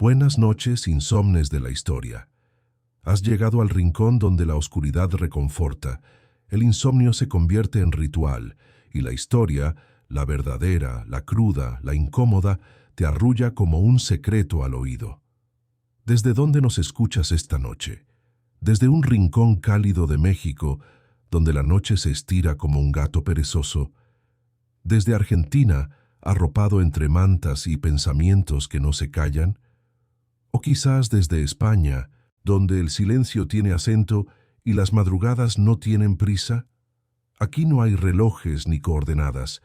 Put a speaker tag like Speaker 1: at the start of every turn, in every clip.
Speaker 1: Buenas noches, insomnes de la historia. Has llegado al rincón donde la oscuridad reconforta, el insomnio se convierte en ritual, y la historia, la verdadera, la cruda, la incómoda, te arrulla como un secreto al oído. ¿Desde dónde nos escuchas esta noche? Desde un rincón cálido de México, donde la noche se estira como un gato perezoso. Desde Argentina, arropado entre mantas y pensamientos que no se callan. O quizás desde España, donde el silencio tiene acento y las madrugadas no tienen prisa. Aquí no hay relojes ni coordenadas,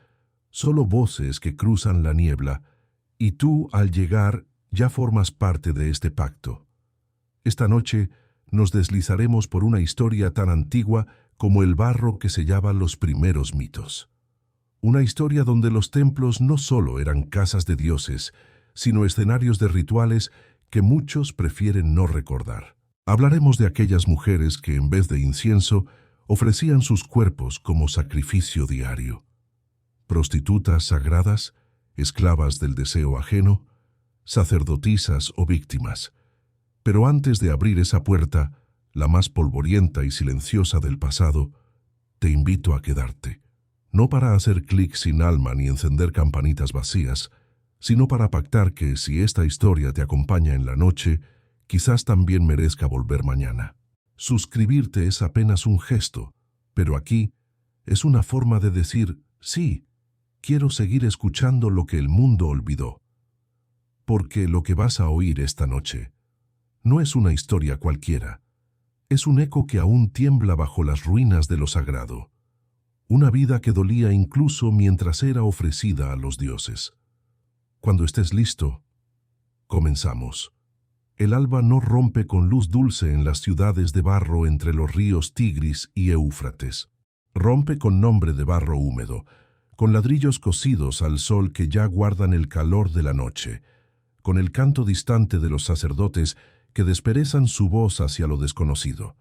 Speaker 1: solo voces que cruzan la niebla, y tú, al llegar, ya formas parte de este pacto. Esta noche nos deslizaremos por una historia tan antigua como el barro que sellaba los primeros mitos. Una historia donde los templos no solo eran casas de dioses, sino escenarios de rituales que muchos prefieren no recordar. Hablaremos de aquellas mujeres que en vez de incienso ofrecían sus cuerpos como sacrificio diario. Prostitutas sagradas, esclavas del deseo ajeno, sacerdotisas o víctimas. Pero antes de abrir esa puerta, la más polvorienta y silenciosa del pasado, te invito a quedarte. No para hacer clic sin alma ni encender campanitas vacías, sino para pactar que si esta historia te acompaña en la noche, quizás también merezca volver mañana. Suscribirte es apenas un gesto, pero aquí es una forma de decir, sí, quiero seguir escuchando lo que el mundo olvidó. Porque lo que vas a oír esta noche no es una historia cualquiera, es un eco que aún tiembla bajo las ruinas de lo sagrado. Una vida que dolía incluso mientras era ofrecida a los dioses. Cuando estés listo, comenzamos. El alba no rompe con luz dulce en las ciudades de barro entre los ríos Tigris y Éufrates. Rompe con nombre de barro húmedo, con ladrillos cocidos al sol que ya guardan el calor de la noche, con el canto distante de los sacerdotes que desperezan su voz hacia lo desconocido.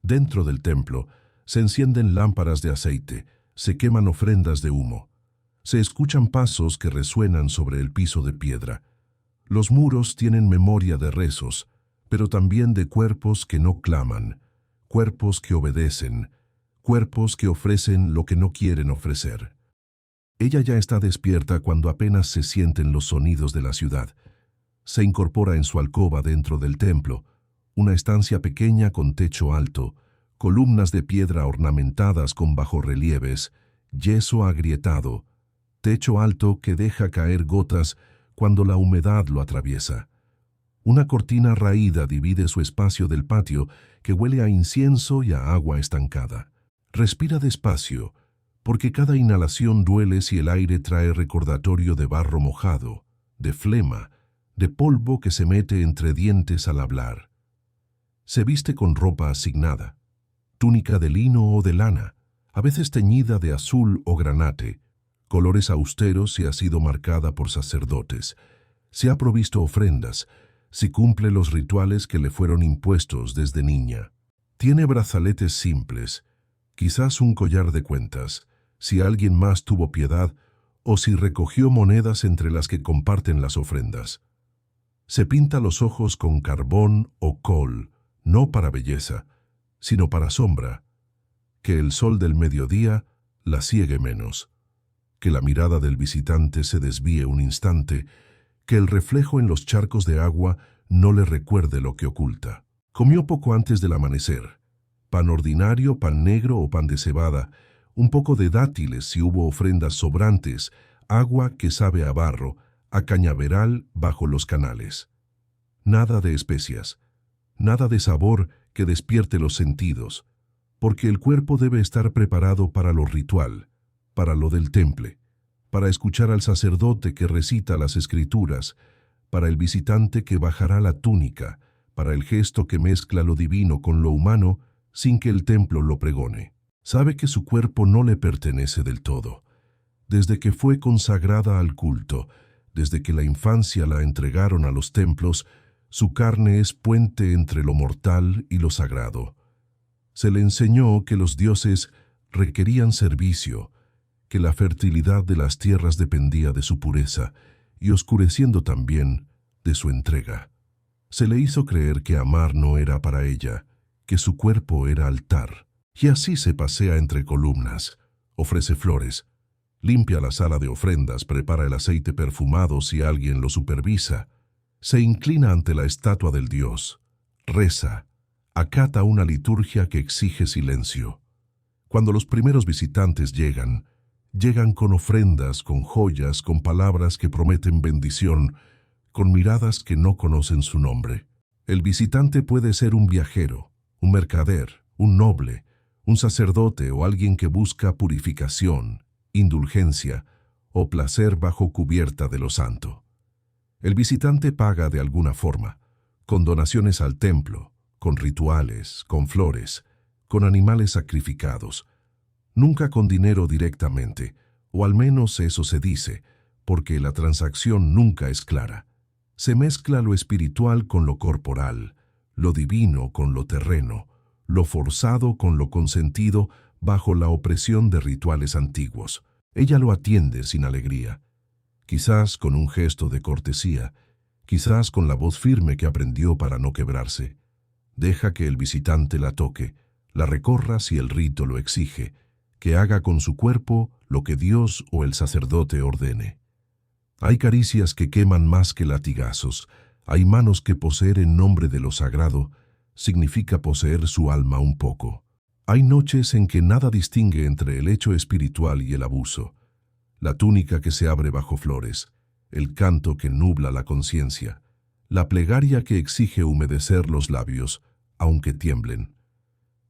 Speaker 1: Dentro del templo se encienden lámparas de aceite, se queman ofrendas de humo. Se escuchan pasos que resuenan sobre el piso de piedra. Los muros tienen memoria de rezos, pero también de cuerpos que no claman, cuerpos que obedecen, cuerpos que ofrecen lo que no quieren ofrecer. Ella ya está despierta cuando apenas se sienten los sonidos de la ciudad. Se incorpora en su alcoba dentro del templo, una estancia pequeña con techo alto, columnas de piedra ornamentadas con bajorrelieves, yeso agrietado, techo alto que deja caer gotas cuando la humedad lo atraviesa. Una cortina raída divide su espacio del patio que huele a incienso y a agua estancada. Respira despacio, porque cada inhalación duele si el aire trae recordatorio de barro mojado, de flema, de polvo que se mete entre dientes al hablar. Se viste con ropa asignada, túnica de lino o de lana, a veces teñida de azul o granate, colores austeros si ha sido marcada por sacerdotes, si ha provisto ofrendas, si cumple los rituales que le fueron impuestos desde niña. Tiene brazaletes simples, quizás un collar de cuentas, si alguien más tuvo piedad o si recogió monedas entre las que comparten las ofrendas. Se pinta los ojos con carbón o col, no para belleza, sino para sombra, que el sol del mediodía la ciegue menos, que la mirada del visitante se desvíe un instante, que el reflejo en los charcos de agua no le recuerde lo que oculta. Comió poco antes del amanecer, pan ordinario, pan negro o pan de cebada, un poco de dátiles si hubo ofrendas sobrantes, agua que sabe a barro, a cañaveral bajo los canales. Nada de especias, nada de sabor que despierte los sentidos, porque el cuerpo debe estar preparado para lo ritual, para lo del temple, para escuchar al sacerdote que recita las escrituras, para el visitante que bajará la túnica, para el gesto que mezcla lo divino con lo humano sin que el templo lo pregone. Sabe que su cuerpo no le pertenece del todo. Desde que fue consagrada al culto, desde que la infancia la entregaron a los templos, su carne es puente entre lo mortal y lo sagrado. Se le enseñó que los dioses requerían servicio, que la fertilidad de las tierras dependía de su pureza, y oscureciendo también, de su entrega. Se le hizo creer que amar no era para ella, que su cuerpo era altar. Y así se pasea entre columnas, ofrece flores, limpia la sala de ofrendas, prepara el aceite perfumado si alguien lo supervisa, se inclina ante la estatua del dios, reza, acata una liturgia que exige silencio. Cuando los primeros visitantes llegan con ofrendas, con joyas, con palabras que prometen bendición, con miradas que no conocen su nombre. El visitante puede ser un viajero, un mercader, un noble, un sacerdote o alguien que busca purificación, indulgencia o placer bajo cubierta de lo santo. El visitante paga de alguna forma, con donaciones al templo, con rituales, con flores, con animales sacrificados, nunca con dinero directamente, o al menos eso se dice, porque la transacción nunca es clara. Se mezcla lo espiritual con lo corporal, lo divino con lo terreno, lo forzado con lo consentido bajo la opresión de rituales antiguos. Ella lo atiende sin alegría, quizás con un gesto de cortesía, quizás con la voz firme que aprendió para no quebrarse. Deja que el visitante la toque, la recorra si el rito lo exige, que haga con su cuerpo lo que Dios o el sacerdote ordene. Hay caricias que queman más que latigazos, hay manos que poseer en nombre de lo sagrado significa poseer su alma un poco. Hay noches en que nada distingue entre el hecho espiritual y el abuso, la túnica que se abre bajo flores, el canto que nubla la conciencia, la plegaria que exige humedecer los labios, aunque tiemblen.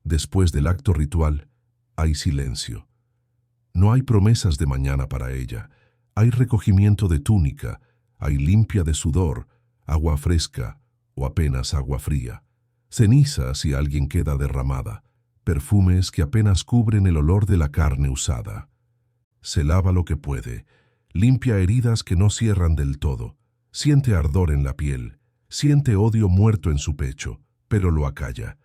Speaker 1: Después del acto ritual, hay silencio. No hay promesas de mañana para ella. Hay recogimiento de túnica, hay limpia de sudor, agua fresca o apenas agua fría, ceniza si alguien queda derramada, perfumes que apenas cubren el olor de la carne usada. Se lava lo que puede, limpia heridas que no cierran del todo, siente ardor en la piel, siente odio muerto en su pecho, pero lo acalla,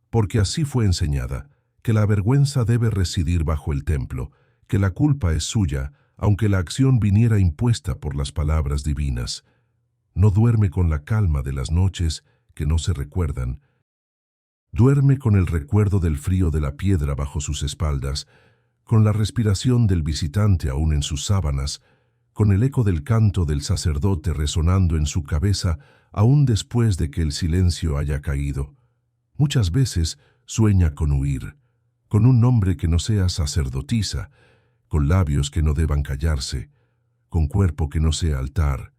Speaker 1: porque así fue enseñada, que la vergüenza debe residir bajo el templo, que la culpa es suya, aunque la acción viniera impuesta por las palabras divinas. No duerme con la calma de las noches que no se recuerdan. Duerme con el recuerdo del frío de la piedra bajo sus espaldas, con la respiración del visitante aún en sus sábanas, con el eco del canto del sacerdote resonando en su cabeza aún después de que el silencio haya caído. Muchas veces sueña con huir, con un nombre que no sea sacerdotisa, con labios que no deban callarse, con cuerpo que no sea altar,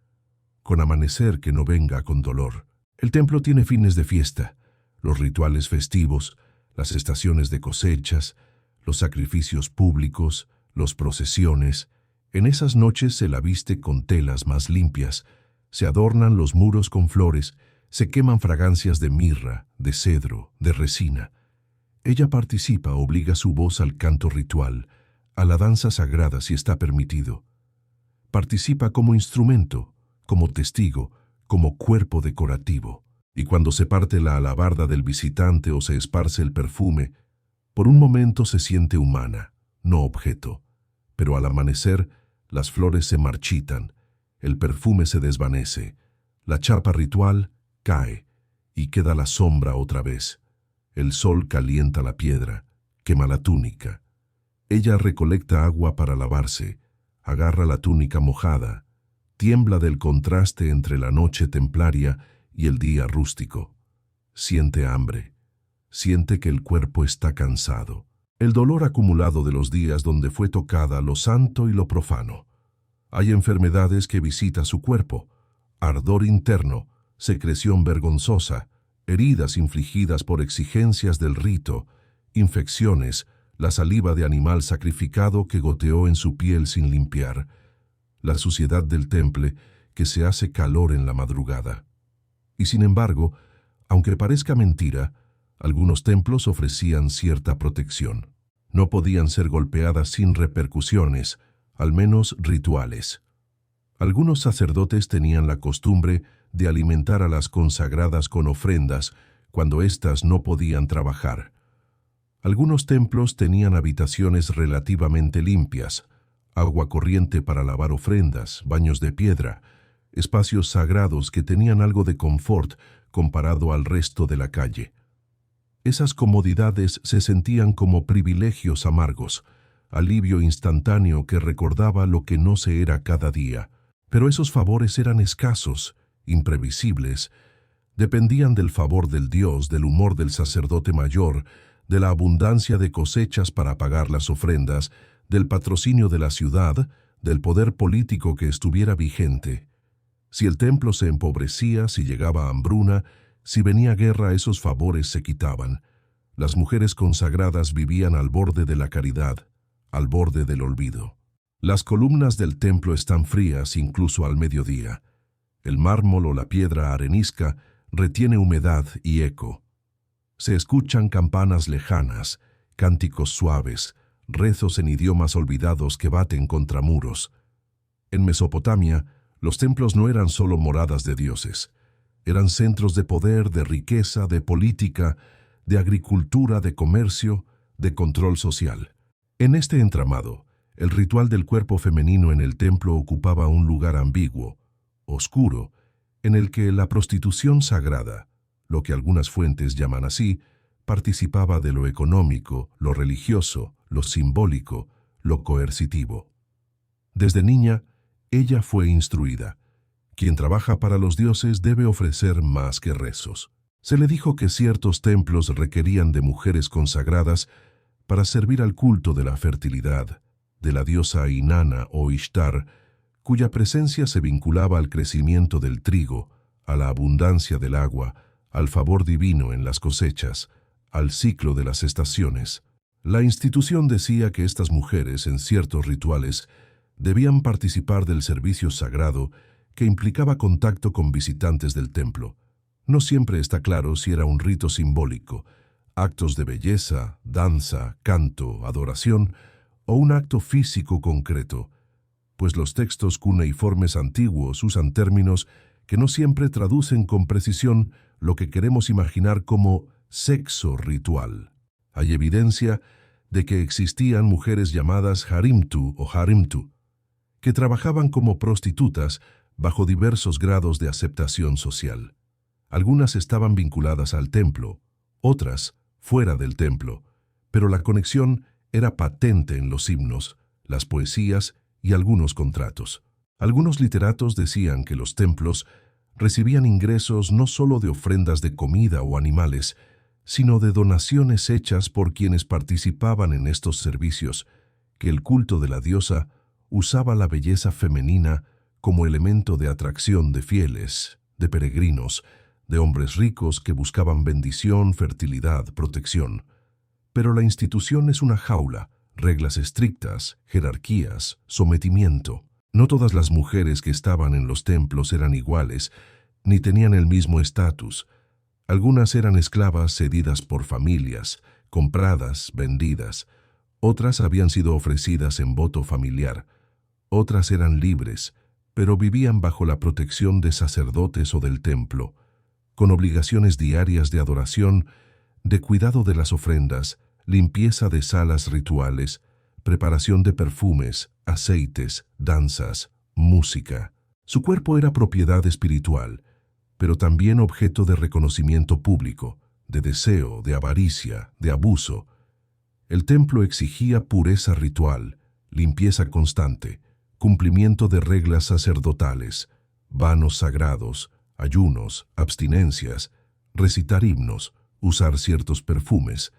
Speaker 1: con amanecer que no venga con dolor. El templo tiene fines de fiesta, los rituales festivos, las estaciones de cosechas, los sacrificios públicos, las procesiones. En esas noches se la viste con telas más limpias, se adornan los muros con flores, se queman fragancias de mirra, de cedro, de resina. Ella participa, obliga su voz al canto ritual, a la danza sagrada si está permitido. Participa como instrumento, como testigo, como cuerpo decorativo. Y cuando se parte la alabarda del visitante o se esparce el perfume, por un momento se siente humana, no objeto. Pero al amanecer, las flores se marchitan, el perfume se desvanece, la chapa ritual cae y queda la sombra otra vez. El sol calienta la piedra, quema la túnica. Ella recolecta agua para lavarse, agarra la túnica mojada, tiembla del contraste entre la noche templaria y el día rústico. Siente hambre, siente que el cuerpo está cansado. El dolor acumulado de los días donde fue tocada lo santo y lo profano. Hay enfermedades que visita su cuerpo, ardor interno, secreción vergonzosa, heridas infligidas por exigencias del rito, infecciones, la saliva de animal sacrificado que goteó en su piel sin limpiar, la suciedad del temple que se hace calor en la madrugada. Y sin embargo, aunque parezca mentira, algunos templos ofrecían cierta protección. No podían ser golpeadas sin repercusiones, al menos rituales. Algunos sacerdotes tenían la costumbre de alimentar a las consagradas con ofrendas cuando éstas no podían trabajar. Algunos templos tenían habitaciones relativamente limpias, agua corriente para lavar ofrendas, baños de piedra. espacios sagrados que tenían algo de confort comparado al resto de la calle. Esas comodidades se sentían como privilegios amargos, alivio instantáneo que recordaba lo que no se era cada día. Pero esos favores eran escasos, imprevisibles, dependían del favor del Dios, del humor del sacerdote mayor, de la abundancia de cosechas para pagar las ofrendas, del patrocinio de la ciudad, del poder político que estuviera vigente. Si el templo se empobrecía, si llegaba hambruna, si venía guerra, esos favores se quitaban. Las mujeres consagradas vivían al borde de la caridad, al borde del olvido. Las columnas del templo están frías incluso al mediodía. El mármol o la piedra arenisca retiene humedad y eco. Se escuchan campanas lejanas, cánticos suaves, rezos en idiomas olvidados que baten contra muros. En Mesopotamia, los templos no eran solo moradas de dioses. Eran centros de poder, de riqueza, de política, de agricultura, de comercio, de control social. En este entramado, el ritual del cuerpo femenino en el templo ocupaba un lugar ambiguo, oscuro, en el que la prostitución sagrada, lo que algunas fuentes llaman así, participaba de lo económico, lo religioso, lo simbólico, lo coercitivo. Desde niña, ella fue instruida. Quien trabaja para los dioses debe ofrecer más que rezos. Se le dijo que ciertos templos requerían de mujeres consagradas para servir al culto de la fertilidad, de la diosa Inanna o Ishtar, cuya presencia se vinculaba al crecimiento del trigo, a la abundancia del agua, al favor divino en las cosechas, al ciclo de las estaciones. La institución decía que estas mujeres, en ciertos rituales, debían participar del servicio sagrado que implicaba contacto con visitantes del templo. No siempre está claro si era un rito simbólico, actos de belleza, danza, canto, adoración, o un acto físico concreto, pues los textos cuneiformes antiguos usan términos que no siempre traducen con precisión lo que queremos imaginar como sexo ritual. Hay evidencia de que existían mujeres llamadas harimtu o harimtu, que trabajaban como prostitutas bajo diversos grados de aceptación social. Algunas estaban vinculadas al templo, otras fuera del templo, pero la conexión era patente en los himnos, las poesías y algunos contratos. Algunos literatos decían que los templos recibían ingresos no solo de ofrendas de comida o animales, sino de donaciones hechas por quienes participaban en estos servicios, que el culto de la diosa usaba la belleza femenina como elemento de atracción de fieles, de peregrinos, de hombres ricos que buscaban bendición, fertilidad, protección. Pero la institución es una jaula, reglas estrictas, jerarquías, sometimiento. No todas las mujeres que estaban en los templos eran iguales, ni tenían el mismo estatus. Algunas eran esclavas cedidas por familias, compradas, vendidas. Otras habían sido ofrecidas en voto familiar. Otras eran libres, pero vivían bajo la protección de sacerdotes o del templo, con obligaciones diarias de adoración, de cuidado de las ofrendas, limpieza de salas rituales, preparación de perfumes, aceites, danzas, música. Su cuerpo era propiedad espiritual, pero también objeto de reconocimiento público, de deseo, de avaricia, de abuso. El templo exigía pureza ritual, limpieza constante, cumplimiento de reglas sacerdotales, vanos sagrados, ayunos, abstinencias, recitar himnos, usar ciertos perfumes,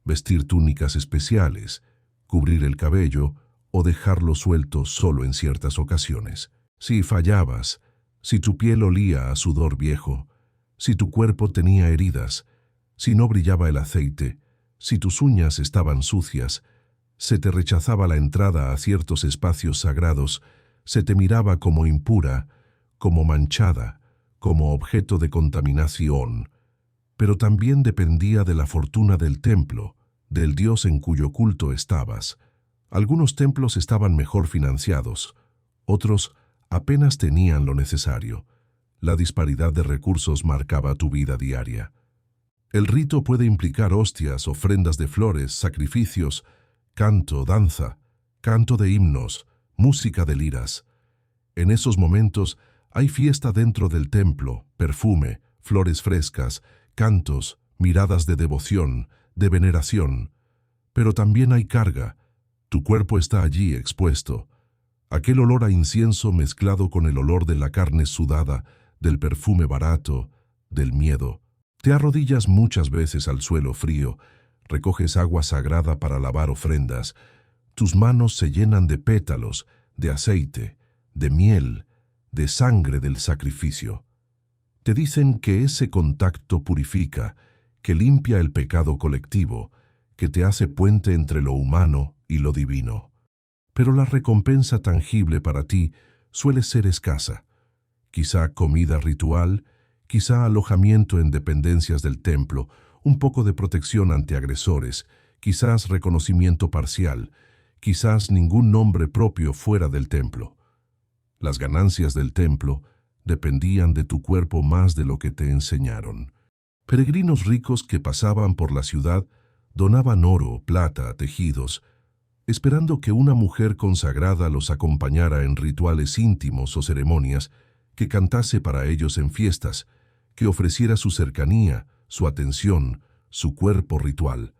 Speaker 1: vestir túnicas especiales, cubrir el cabello o dejarlo suelto solo en ciertas ocasiones. Si fallabas, si tu piel olía a sudor viejo, si tu cuerpo tenía heridas, si no brillaba el aceite, si tus uñas estaban sucias, se te rechazaba la entrada a ciertos espacios sagrados, se te miraba como impura, como manchada, como objeto de contaminación, pero también dependía de la fortuna del templo, del dios en cuyo culto estabas. Algunos templos estaban mejor financiados, otros apenas tenían lo necesario. La disparidad de recursos marcaba tu vida diaria. El rito puede implicar hostias, ofrendas de flores, sacrificios, canto, danza, canto de himnos, música de liras. En esos momentos Hay fiesta dentro del templo, perfume, flores frescas, cantos, miradas de devoción, de veneración. Pero también hay carga. Tu cuerpo está allí expuesto. Aquel olor a incienso mezclado con el olor de la carne sudada, del perfume barato, del miedo. Te arrodillas muchas veces al suelo frío, recoges agua sagrada para lavar ofrendas. Tus manos se llenan de pétalos, de aceite, de miel, de sangre del sacrificio. Te dicen que ese contacto purifica, que limpia el pecado colectivo, que te hace puente entre lo humano y lo divino. Pero la recompensa tangible para ti suele ser escasa. Quizá comida ritual, quizá alojamiento en dependencias del templo, un poco de protección ante agresores, quizás reconocimiento parcial, quizás ningún nombre propio fuera del templo. Las ganancias del templo dependían de tu cuerpo más de lo que te enseñaron. Peregrinos ricos que pasaban por la ciudad donaban oro, plata, tejidos, esperando que una mujer consagrada los acompañara en rituales íntimos o ceremonias, que cantase para ellos en fiestas, que ofreciera su cercanía, su atención, su cuerpo ritual.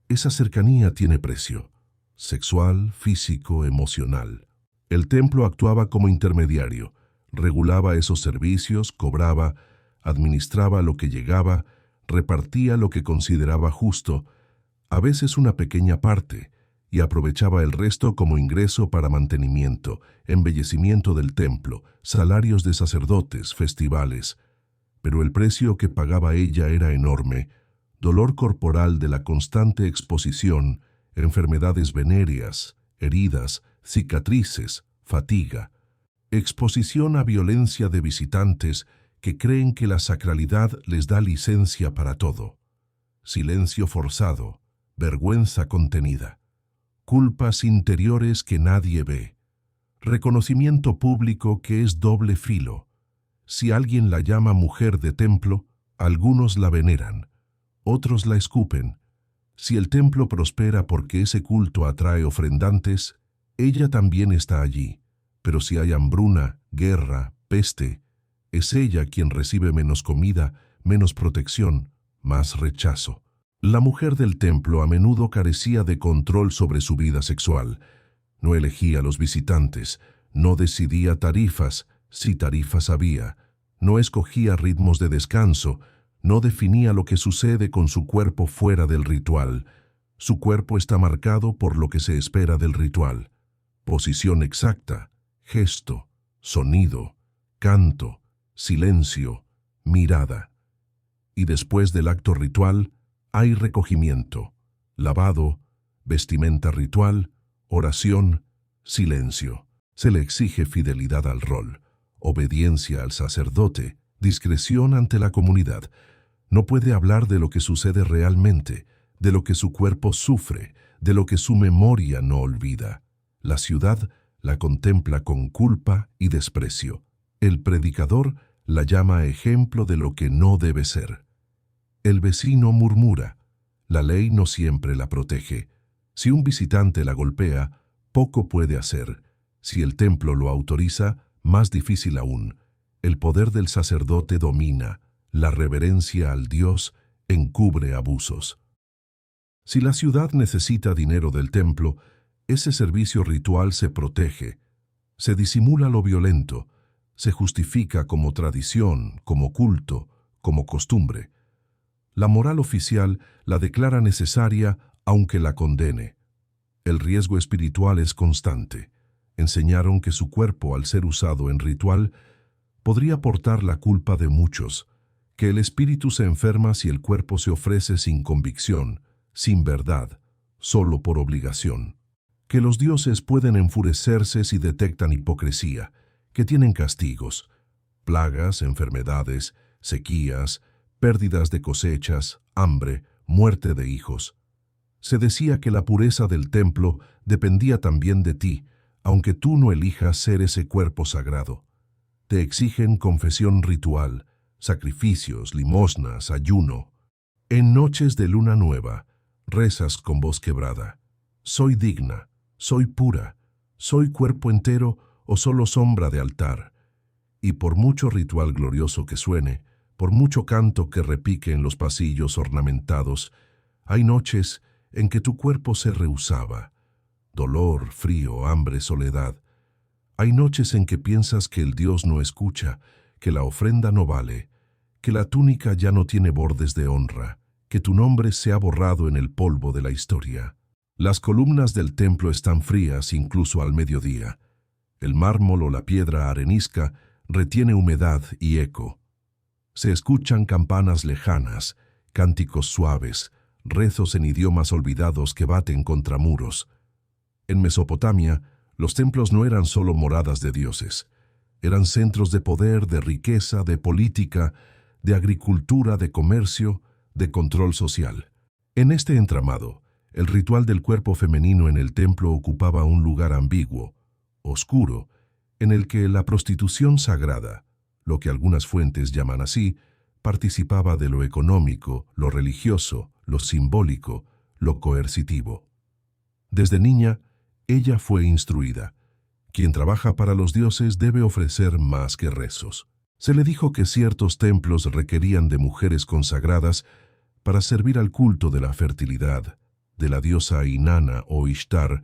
Speaker 1: Esa cercanía tiene precio, sexual, físico, emocional. El templo actuaba como intermediario, regulaba esos servicios, cobraba, administraba lo que llegaba, repartía lo que consideraba justo, a veces una pequeña parte, y aprovechaba el resto como ingreso para mantenimiento, embellecimiento del templo, salarios de sacerdotes, festivales. Pero el precio que pagaba ella era enorme: dolor corporal de la constante exposición, enfermedades venéreas, heridas, cicatrices, fatiga. Exposición a violencia de visitantes que creen que la sacralidad les da licencia para todo. Silencio forzado, vergüenza contenida. Culpas interiores que nadie ve. Reconocimiento público que es doble filo. Si alguien la llama mujer de templo, algunos la veneran, otros la escupen. Si el templo prospera porque ese culto atrae ofrendantes, ella también está allí. Pero si hay hambruna, guerra, peste, es ella quien recibe menos comida, menos protección, más rechazo. La mujer del templo a menudo carecía de control sobre su vida sexual. No elegía a los visitantes, no decidía tarifas, si tarifas había, no escogía ritmos de descanso, no definía lo que sucede con su cuerpo fuera del ritual. Su cuerpo está marcado por lo que se espera del ritual. Posición exacta, gesto, sonido, canto, silencio, mirada. Y después del acto ritual, hay recogimiento, lavado, vestimenta ritual, oración, silencio. Se le exige fidelidad al rol, obediencia al sacerdote, discreción ante la comunidad. No puede hablar de lo que sucede realmente, de lo que su cuerpo sufre, de lo que su memoria no olvida. La ciudad la contempla con culpa y desprecio. El predicador la llama ejemplo de lo que no debe ser. El vecino murmura. La ley no siempre la protege. Si un visitante la golpea, poco puede hacer. Si el templo lo autoriza, más difícil aún. El poder del sacerdote domina. La reverencia al Dios encubre abusos. Si la ciudad necesita dinero del templo, ese servicio ritual se protege. Se disimula lo violento. Se justifica como tradición, como culto, como costumbre. La moral oficial la declara necesaria aunque la condene. El riesgo espiritual es constante. Enseñaron que su cuerpo, al ser usado en ritual, podría portar la culpa de muchos, que el espíritu se enferma si el cuerpo se ofrece sin convicción, sin verdad, solo por obligación. Que los dioses pueden enfurecerse si detectan hipocresía, que tienen castigos, plagas, enfermedades, sequías, pérdidas de cosechas, hambre, muerte de hijos. Se decía que la pureza del templo dependía también de ti, aunque tú no elijas ser ese cuerpo sagrado. Te exigen confesión ritual, sacrificios, limosnas, ayuno. En noches de luna nueva, rezas con voz quebrada. Soy digna, soy pura, soy cuerpo entero o solo sombra de altar. Y por mucho ritual glorioso que suene, por mucho canto que repique en los pasillos ornamentados, hay noches en que tu cuerpo se rehusaba. Dolor, frío, hambre, soledad. Hay noches en que piensas que el Dios no escucha, que la ofrenda no vale, que la túnica ya no tiene bordes de honra, que tu nombre se ha borrado en el polvo de la historia. Las columnas del templo están frías incluso al mediodía. El mármol o la piedra arenisca retiene humedad y eco. Se escuchan campanas lejanas, cánticos suaves, rezos en idiomas olvidados que baten contra muros. En Mesopotamia, los templos no eran solo moradas de dioses. Eran centros de poder, de riqueza, de política, de agricultura, de comercio, de control social. En este entramado, el ritual del cuerpo femenino en el templo ocupaba un lugar ambiguo, oscuro, en el que la prostitución sagrada, lo que algunas fuentes llaman así, participaba de lo económico, lo religioso, lo simbólico, lo coercitivo. Desde niña, ella fue instruida. Quien trabaja para los dioses debe ofrecer más que rezos. Se le dijo que ciertos templos requerían de mujeres consagradas para servir al culto de la fertilidad, de la diosa Inanna o Ishtar,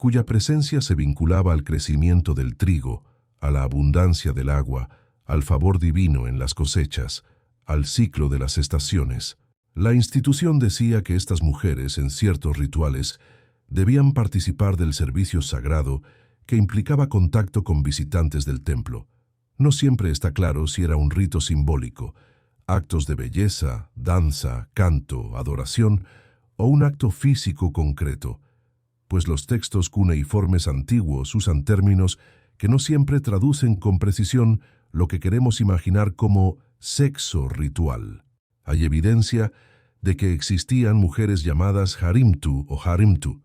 Speaker 1: cuya presencia se vinculaba al crecimiento del trigo, a la abundancia del agua, al favor divino en las cosechas, al ciclo de las estaciones. La institución decía que estas mujeres, en ciertos rituales, debían participar del servicio sagrado que implicaba contacto con visitantes del templo. No siempre está claro si era un rito simbólico, actos de belleza, danza, canto, adoración o un acto físico concreto, pues los textos cuneiformes antiguos usan términos que no siempre traducen con precisión lo que queremos imaginar como sexo ritual. Hay evidencia de que existían mujeres llamadas harimtu o harimtu,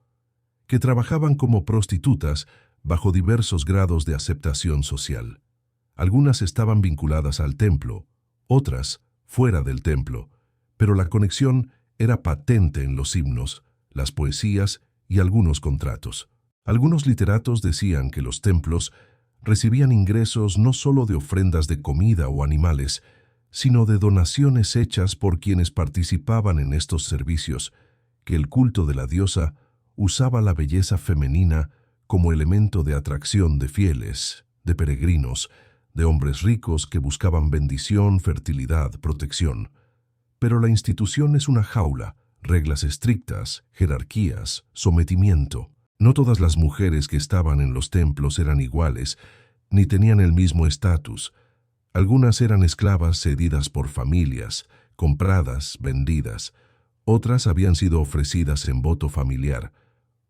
Speaker 1: que trabajaban como prostitutas bajo diversos grados de aceptación social. Algunas estaban vinculadas al templo, otras fuera del templo, pero la conexión era patente en los himnos, las poesías y algunos contratos. Algunos literatos decían que los templos recibían ingresos no solo de ofrendas de comida o animales, sino de donaciones hechas por quienes participaban en estos servicios, que el culto de la diosa usaba la belleza femenina como elemento de atracción de fieles, de peregrinos, de hombres ricos que buscaban bendición, fertilidad, protección. Pero la institución es una jaula, reglas estrictas, jerarquías, sometimiento. No todas las mujeres que estaban en los templos eran iguales, ni tenían el mismo estatus. Algunas eran esclavas cedidas por familias, compradas, vendidas. Otras habían sido ofrecidas en voto familiar.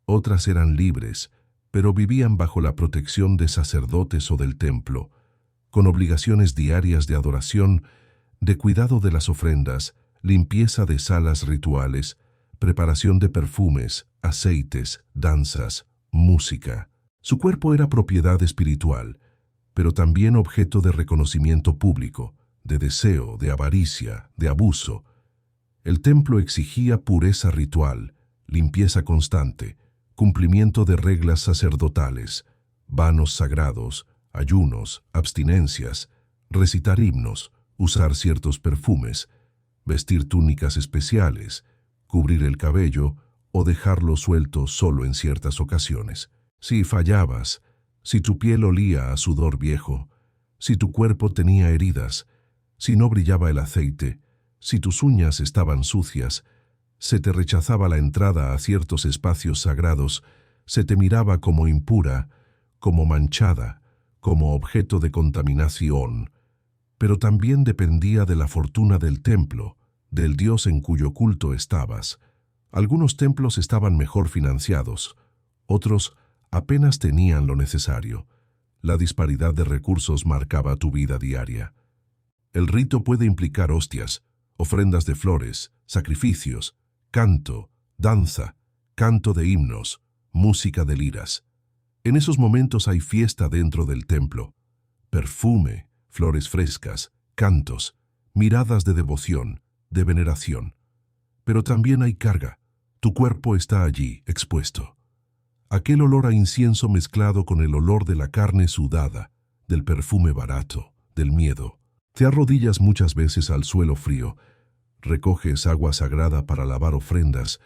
Speaker 1: Otras eran libres, pero vivían bajo la protección de sacerdotes o del templo, con obligaciones diarias de adoración, de cuidado de las ofrendas, limpieza de salas rituales, preparación de perfumes, aceites, danzas, música. Su cuerpo era propiedad espiritual, pero también objeto de reconocimiento público, de deseo, de avaricia, de abuso. El templo exigía pureza ritual, limpieza constante, cumplimiento de reglas sacerdotales, vanos sagrados, ayunos, abstinencias, recitar himnos, usar ciertos perfumes, vestir túnicas especiales, cubrir el cabello o dejarlo suelto solo en ciertas ocasiones. Si fallabas, si tu piel olía a sudor viejo, si tu cuerpo tenía heridas, si no brillaba el aceite, si tus uñas estaban sucias, se te rechazaba la entrada a ciertos espacios sagrados, se te miraba como impura, como manchada, como objeto de contaminación, pero también dependía de la fortuna del templo, del dios en cuyo culto estabas. Algunos templos estaban mejor financiados, otros apenas tenían lo necesario. La disparidad de recursos marcaba tu vida diaria. El rito puede implicar hostias, ofrendas de flores, sacrificios, canto, danza, canto de himnos, música de liras. En esos momentos hay fiesta dentro del templo, perfume, flores frescas, cantos, miradas de devoción, de veneración. Pero también hay carga. Tu cuerpo está allí, expuesto. Aquel olor a incienso mezclado con el olor de la carne sudada, del perfume barato, del miedo. Te arrodillas muchas veces al suelo frío, recoges agua sagrada para lavar ofrendas,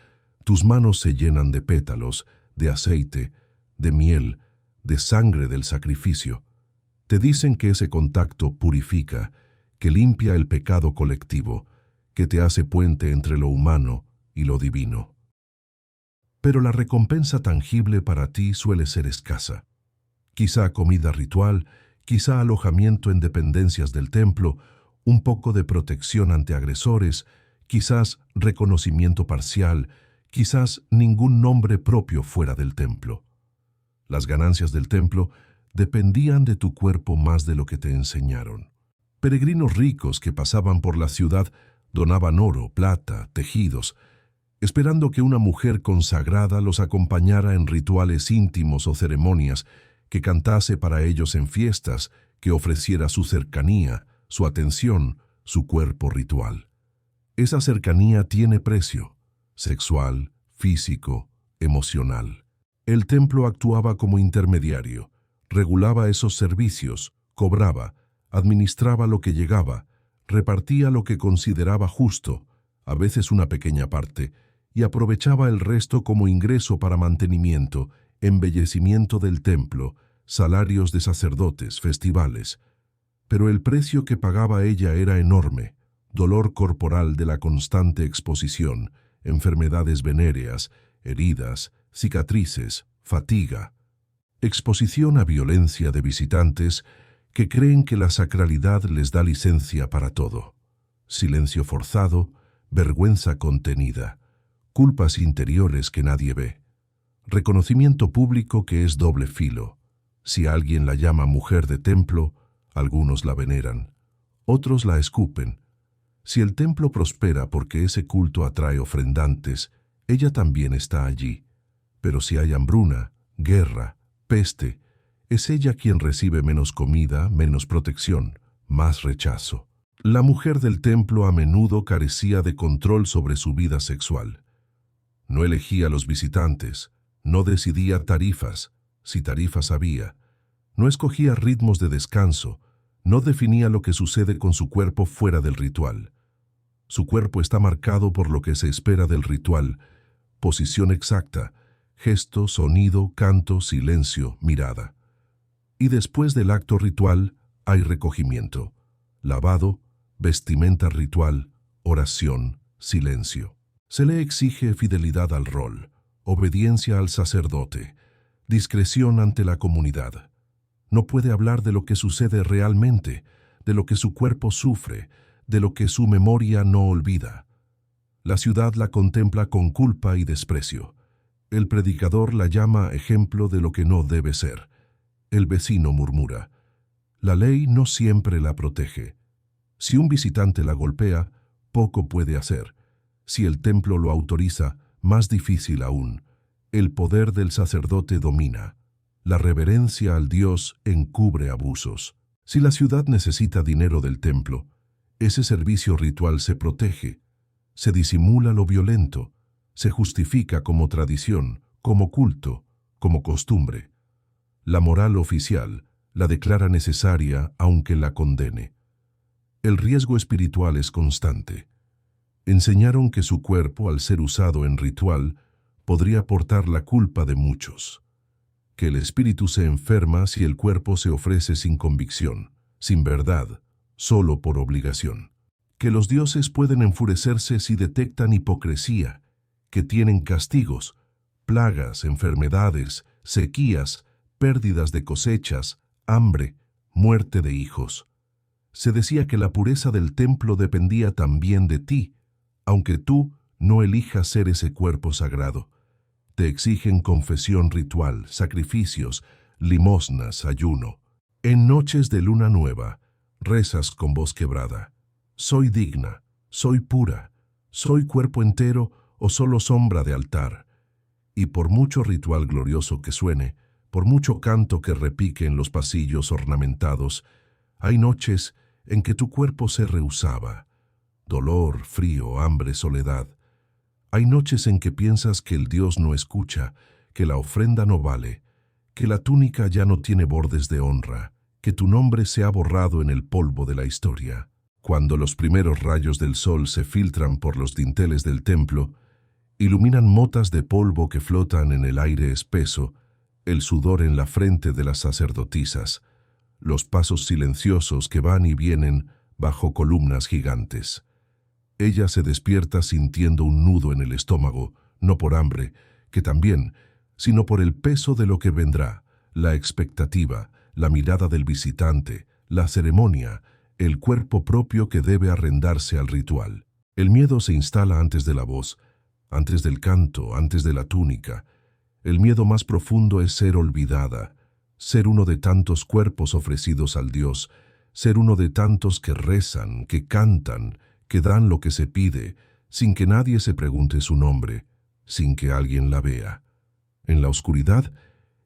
Speaker 1: tus manos se llenan de pétalos, de aceite, de miel, de sangre del sacrificio. Te dicen que ese contacto purifica, que limpia el pecado colectivo, que te hace puente entre lo humano y lo divino. Pero la recompensa tangible para ti suele ser escasa. Quizá comida ritual, quizá alojamiento en dependencias del templo, un poco de protección ante agresores, quizás reconocimiento parcial, quizás ningún nombre propio fuera del templo. Las ganancias del templo dependían de tu cuerpo más de lo que te enseñaron. Peregrinos ricos que pasaban por la ciudad donaban oro, plata, tejidos, esperando que una mujer consagrada los acompañara en rituales íntimos o ceremonias, que cantase para ellos en fiestas, que ofreciera su cercanía, su atención, su cuerpo ritual. Esa cercanía tiene precio, sexual, físico, emocional. El templo actuaba como intermediario, regulaba esos servicios, cobraba, administraba lo que llegaba, repartía lo que consideraba justo, a veces una pequeña parte, y aprovechaba el resto como ingreso para mantenimiento, embellecimiento del templo, salarios de sacerdotes, festivales. Pero el precio que pagaba ella era enorme: dolor corporal de la constante exposición, enfermedades venéreas, heridas, cicatrices, fatiga. Exposición a violencia de visitantes que creen que la sacralidad les da licencia para todo. Silencio forzado, vergüenza contenida, culpas interiores que nadie ve. Reconocimiento público que es doble filo. Si alguien la llama mujer de templo, algunos la veneran, otros la escupen. Si el templo prospera porque ese culto atrae ofrendantes, ella también está allí. Pero si hay hambruna, guerra, peste, es ella quien recibe menos comida, menos protección, más rechazo. La mujer del templo a menudo carecía de control sobre su vida sexual. No elegía a los visitantes, no decidía tarifas, si tarifas había, no escogía ritmos de descanso, no definía lo que sucede con su cuerpo fuera del ritual. Su cuerpo está marcado por lo que se espera del ritual: posición exacta, gesto, sonido, canto, silencio, mirada. Y después del acto ritual hay recogimiento, lavado, vestimenta ritual, oración, silencio. Se le exige fidelidad al rol, obediencia al sacerdote, discreción ante la comunidad. No puede hablar de lo que sucede realmente, de lo que su cuerpo sufre, de lo que su memoria no olvida. La ciudad la contempla con culpa y desprecio. El predicador la llama ejemplo de lo que no debe ser. El vecino murmura. La ley no siempre la protege. Si un visitante la golpea, poco puede hacer. Si el templo lo autoriza, más difícil aún. El poder del sacerdote domina. La reverencia al Dios encubre abusos. Si la ciudad necesita dinero del templo, ese servicio ritual se protege. Se disimula lo violento. Se justifica como tradición, como culto, como costumbre. La moral oficial la declara necesaria aunque la condene. El riesgo espiritual es constante. Enseñaron que su cuerpo, al ser usado en ritual, podría portar la culpa de muchos. Que el espíritu se enferma si el cuerpo se ofrece sin convicción, sin verdad, solo por obligación. Que los dioses pueden enfurecerse si detectan hipocresía, que tienen castigos, plagas, enfermedades, sequías, pérdidas de cosechas, hambre, muerte de hijos. Se decía que la pureza del templo dependía también de ti, aunque tú no elijas ser ese cuerpo sagrado. Te exigen confesión ritual, sacrificios, limosnas, ayuno. En noches de luna nueva, rezas con voz quebrada. Soy digna, soy pura, soy cuerpo entero o solo sombra de altar. Y por mucho ritual glorioso que suene, por mucho canto que repique en los pasillos ornamentados, hay noches en que tu cuerpo se rehusaba. Dolor, frío, hambre, soledad. Hay noches en que piensas que el Dios no escucha, que la ofrenda no vale, que la túnica ya no tiene bordes de honra, que tu nombre sea borrado en el polvo de la historia. Cuando los primeros rayos del sol se filtran por los dinteles del templo, iluminan motas de polvo que flotan en el aire espeso, el sudor en la frente de las sacerdotisas, los pasos silenciosos que van y vienen bajo columnas gigantes. Ella se despierta sintiendo un nudo en el estómago, no por hambre, que también, sino por el peso de lo que vendrá, la expectativa, la mirada del visitante, la ceremonia, el cuerpo propio que debe arrendarse al ritual. El miedo se instala antes de la voz, antes del canto, antes de la túnica. El miedo más profundo es ser olvidada, ser uno de tantos cuerpos ofrecidos al Dios, ser uno de tantos que rezan, que cantan, que dan lo que se pide, sin que nadie se pregunte su nombre, sin que alguien la vea. En la oscuridad,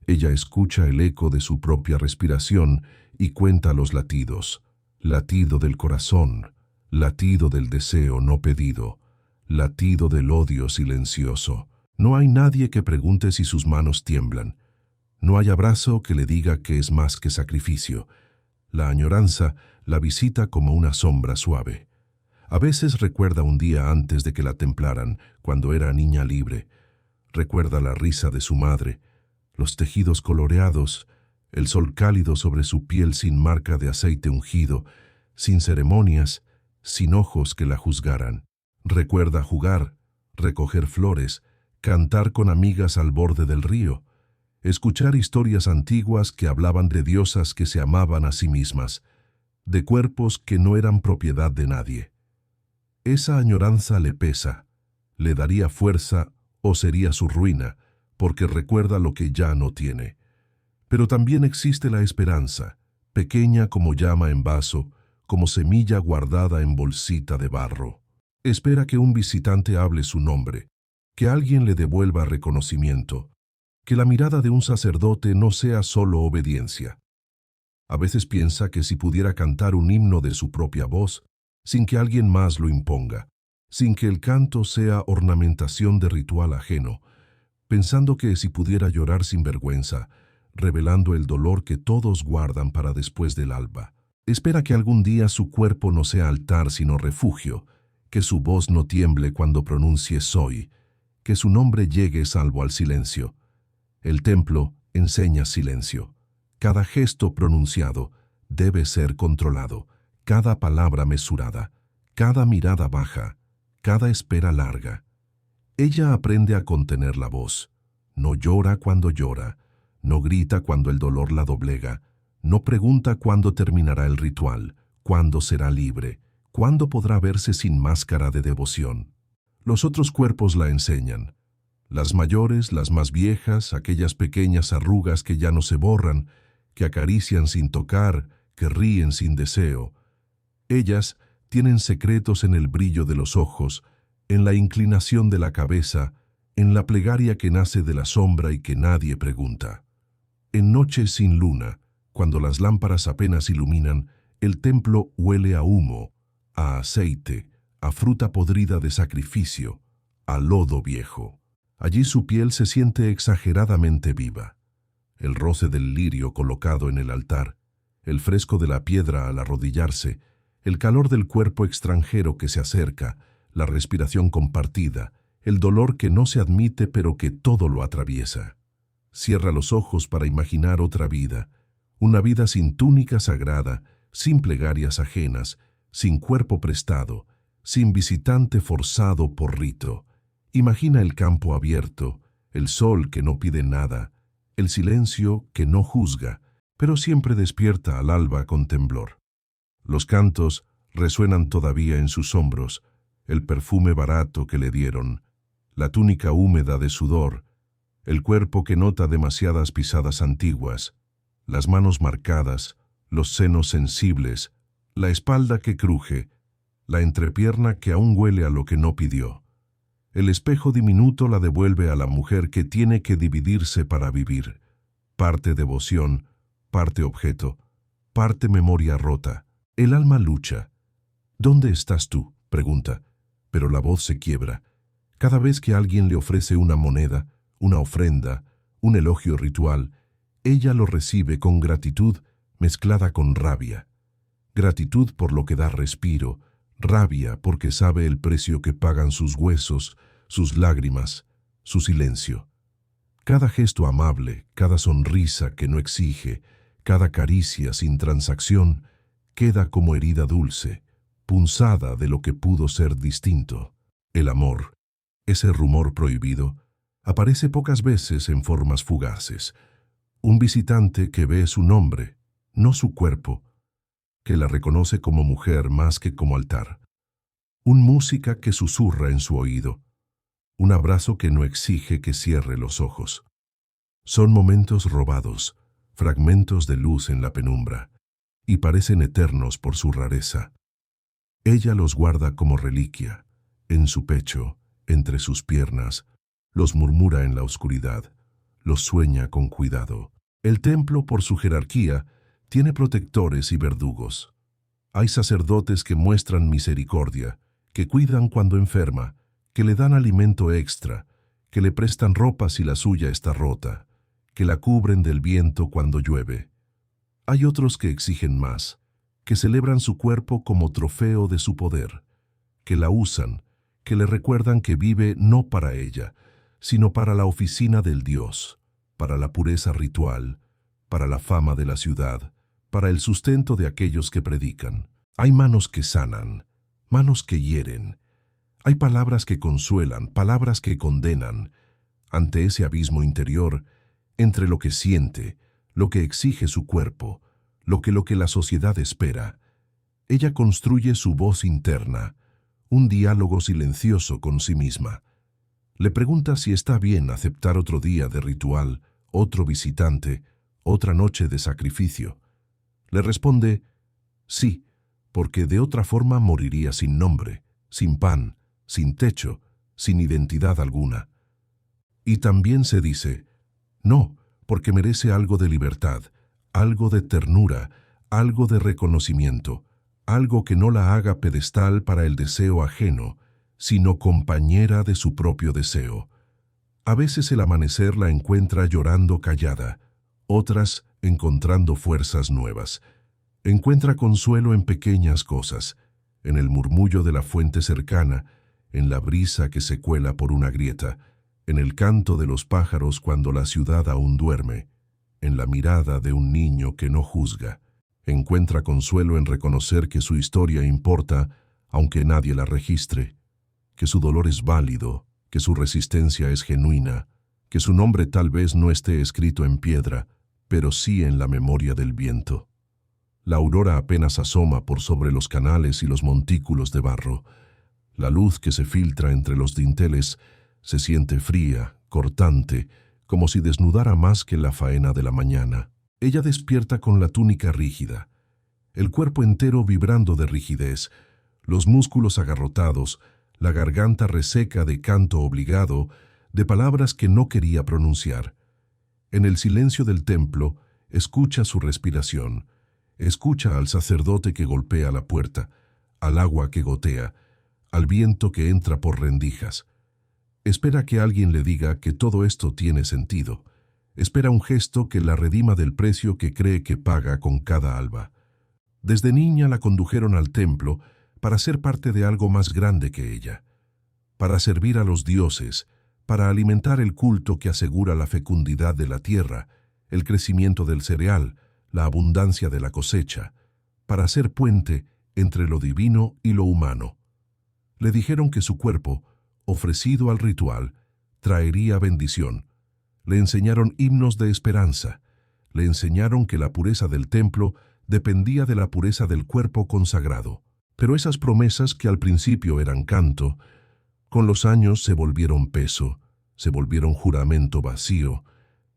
Speaker 1: ella escucha el eco de su propia respiración y cuenta los latidos. Latido del corazón, latido del deseo no pedido, latido del odio silencioso. No hay nadie que pregunte si sus manos tiemblan. No hay abrazo que le diga que es más que sacrificio. La añoranza la visita como una sombra suave. A veces recuerda un día antes de que la templaran, cuando era niña libre. Recuerda la risa de su madre, los tejidos coloreados, el sol cálido sobre su piel sin marca de aceite ungido, sin ceremonias, sin ojos que la juzgaran. Recuerda jugar, recoger flores, cantar con amigas al borde del río, escuchar historias antiguas que hablaban de diosas que se amaban a sí mismas, de cuerpos que no eran propiedad de nadie. Esa añoranza le pesa, le daría fuerza o sería su ruina, porque recuerda lo que ya no tiene. Pero también existe la esperanza, pequeña como llama en vaso, como semilla guardada en bolsita de barro. Espera que un visitante hable su nombre, que alguien le devuelva reconocimiento, que la mirada de un sacerdote no sea solo obediencia. A veces piensa que si pudiera cantar un himno de su propia voz, sin que alguien más lo imponga, sin que el canto sea ornamentación de ritual ajeno, pensando que si pudiera llorar sin vergüenza, revelando el dolor que todos guardan para después del alba. Espera que algún día su cuerpo no sea altar sino refugio, que su voz no tiemble cuando pronuncie soy, que su nombre llegue salvo al silencio. El templo enseña silencio. Cada gesto pronunciado debe ser controlado, cada palabra mesurada, cada mirada baja, cada espera larga. Ella aprende a contener la voz. No llora cuando llora, no grita cuando el dolor la doblega, no pregunta cuándo terminará el ritual, cuándo será libre, cuándo podrá verse sin máscara de devoción. Los otros cuerpos la enseñan. Las mayores, las más viejas, aquellas pequeñas arrugas que ya no se borran, que acarician sin tocar, que ríen sin deseo. Ellas tienen secretos en el brillo de los ojos, en la inclinación de la cabeza, en la plegaria que nace de la sombra y que nadie pregunta. En noches sin luna, cuando las lámparas apenas iluminan, el templo huele a humo, a aceite, a fruta podrida de sacrificio, a lodo viejo. Allí su piel se siente exageradamente viva. El roce del lirio colocado en el altar, el fresco de la piedra al arrodillarse, el calor del cuerpo extranjero que se acerca, la respiración compartida, el dolor que no se admite pero que todo lo atraviesa. Cierra los ojos para imaginar otra vida, una vida sin túnica sagrada, sin plegarias ajenas, sin cuerpo prestado, sin visitante forzado por rito. Imagina el campo abierto, el sol que no pide nada, el silencio que no juzga, pero siempre despierta al alba con temblor. Los cantos resuenan todavía en sus hombros, el perfume barato que le dieron, la túnica húmeda de sudor, el cuerpo que nota demasiadas pisadas antiguas, las manos marcadas, los senos sensibles, la espalda que cruje, la entrepierna que aún huele a lo que no pidió. El espejo diminuto la devuelve a la mujer que tiene que dividirse para vivir. Parte devoción, parte objeto, parte memoria rota. El alma lucha. ¿Dónde estás tú?, pregunta, pero la voz se quiebra. Cada vez que alguien le ofrece una moneda, una ofrenda, un elogio ritual, ella lo recibe con gratitud, mezclada con rabia. Gratitud por lo que da respiro, rabia porque sabe el precio que pagan sus huesos, sus lágrimas, su silencio. Cada gesto amable, cada sonrisa que no exige, cada caricia sin transacción, queda como herida dulce, punzada de lo que pudo ser distinto. El amor, ese rumor prohibido, aparece pocas veces en formas fugaces. Un visitante que ve su nombre, no su cuerpo, que la reconoce como mujer más que como altar. Un música que susurra en su oído. Un abrazo que no exige que cierre los ojos. Son momentos robados, fragmentos de luz en la penumbra, y parecen eternos por su rareza. Ella los guarda como reliquia, en su pecho, entre sus piernas, los murmura en la oscuridad, los sueña con cuidado. El templo, por su jerarquía, tiene protectores y verdugos. Hay sacerdotes que muestran misericordia, que cuidan cuando enferma, que le dan alimento extra, que le prestan ropa si la suya está rota, que la cubren del viento cuando llueve. Hay otros que exigen más, que celebran su cuerpo como trofeo de su poder, que la usan, que le recuerdan que vive no para ella, sino para la oficina del Dios, para la pureza ritual, para la fama de la ciudad, para el sustento de aquellos que predican. Hay manos que sanan, manos que hieren. Hay palabras que consuelan, palabras que condenan. Ante ese abismo interior, entre lo que siente, lo que exige su cuerpo, lo que la sociedad espera, ella construye su voz interna, un diálogo silencioso con sí misma. Le pregunta si está bien aceptar otro día de ritual, otro visitante, otra noche de sacrificio. Le responde, sí, porque de otra forma moriría sin nombre, sin pan, sin techo, sin identidad alguna. Y también se dice, no, porque merece algo de libertad, algo de ternura, algo de reconocimiento, algo que no la haga pedestal para el deseo ajeno, sino compañera de su propio deseo. A veces el amanecer la encuentra llorando callada, otras encontrando fuerzas nuevas. Encuentra consuelo en pequeñas cosas, en el murmullo de la fuente cercana, en la brisa que se cuela por una grieta, en el canto de los pájaros cuando la ciudad aún duerme, en la mirada de un niño que no juzga. Encuentra consuelo en reconocer que su historia importa, aunque nadie la registre, que su dolor es válido, que su resistencia es genuina, que su nombre tal vez no esté escrito en piedra, pero sí en la memoria del viento. La aurora apenas asoma por sobre los canales y los montículos de barro. La luz que se filtra entre los dinteles se siente fría, cortante, como si desnudara más que la faena de la mañana. Ella despierta con la túnica rígida, el cuerpo entero vibrando de rigidez, los músculos agarrotados, la garganta reseca de canto obligado, de palabras que no quería pronunciar. En el silencio del templo, escucha su respiración, escucha al sacerdote que golpea la puerta, al agua que gotea, al viento que entra por rendijas. Espera que alguien le diga que todo esto tiene sentido. Espera un gesto que la redima del precio que cree que paga con cada alba. Desde niña la condujeron al templo para ser parte de algo más grande que ella, para servir a los dioses, para alimentar el culto que asegura la fecundidad de la tierra, el crecimiento del cereal, la abundancia de la cosecha, para ser puente entre lo divino y lo humano. Le dijeron que su cuerpo, ofrecido al ritual, traería bendición. Le enseñaron himnos de esperanza. Le enseñaron que la pureza del templo dependía de la pureza del cuerpo consagrado. Pero esas promesas que al principio eran canto, con los años se volvieron peso, se volvieron juramento vacío,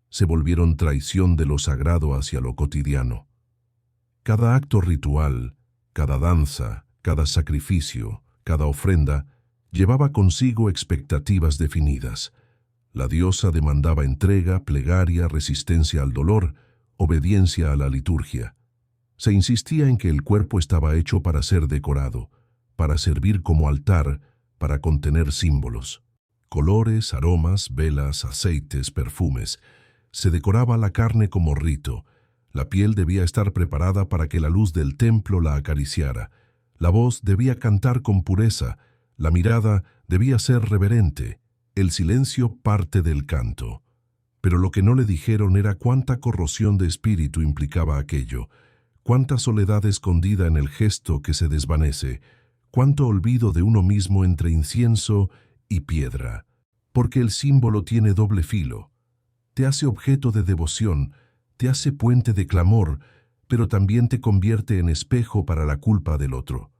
Speaker 1: se volvieron traición de lo sagrado hacia lo cotidiano. Cada acto ritual, cada danza, cada sacrificio, cada ofrenda, llevaba consigo expectativas definidas. La diosa demandaba entrega, plegaria, resistencia al dolor, obediencia a la liturgia. Se insistía en que el cuerpo estaba hecho para ser decorado, para servir como altar, para contener símbolos. Colores, aromas, velas, aceites, perfumes. Se decoraba la carne como rito, La piel debía estar preparada para que la luz del templo la acariciara. La voz debía cantar con pureza. La mirada debía ser reverente. El silencio parte del canto. Pero lo que no le dijeron era cuánta corrosión de espíritu implicaba aquello, cuánta soledad escondida en el gesto que se desvanece, cuánto olvido de uno mismo entre incienso y piedra. Porque el símbolo tiene doble filo. Te hace objeto de devoción, te hace puente de clamor, pero también te convierte en espejo para la culpa del otro.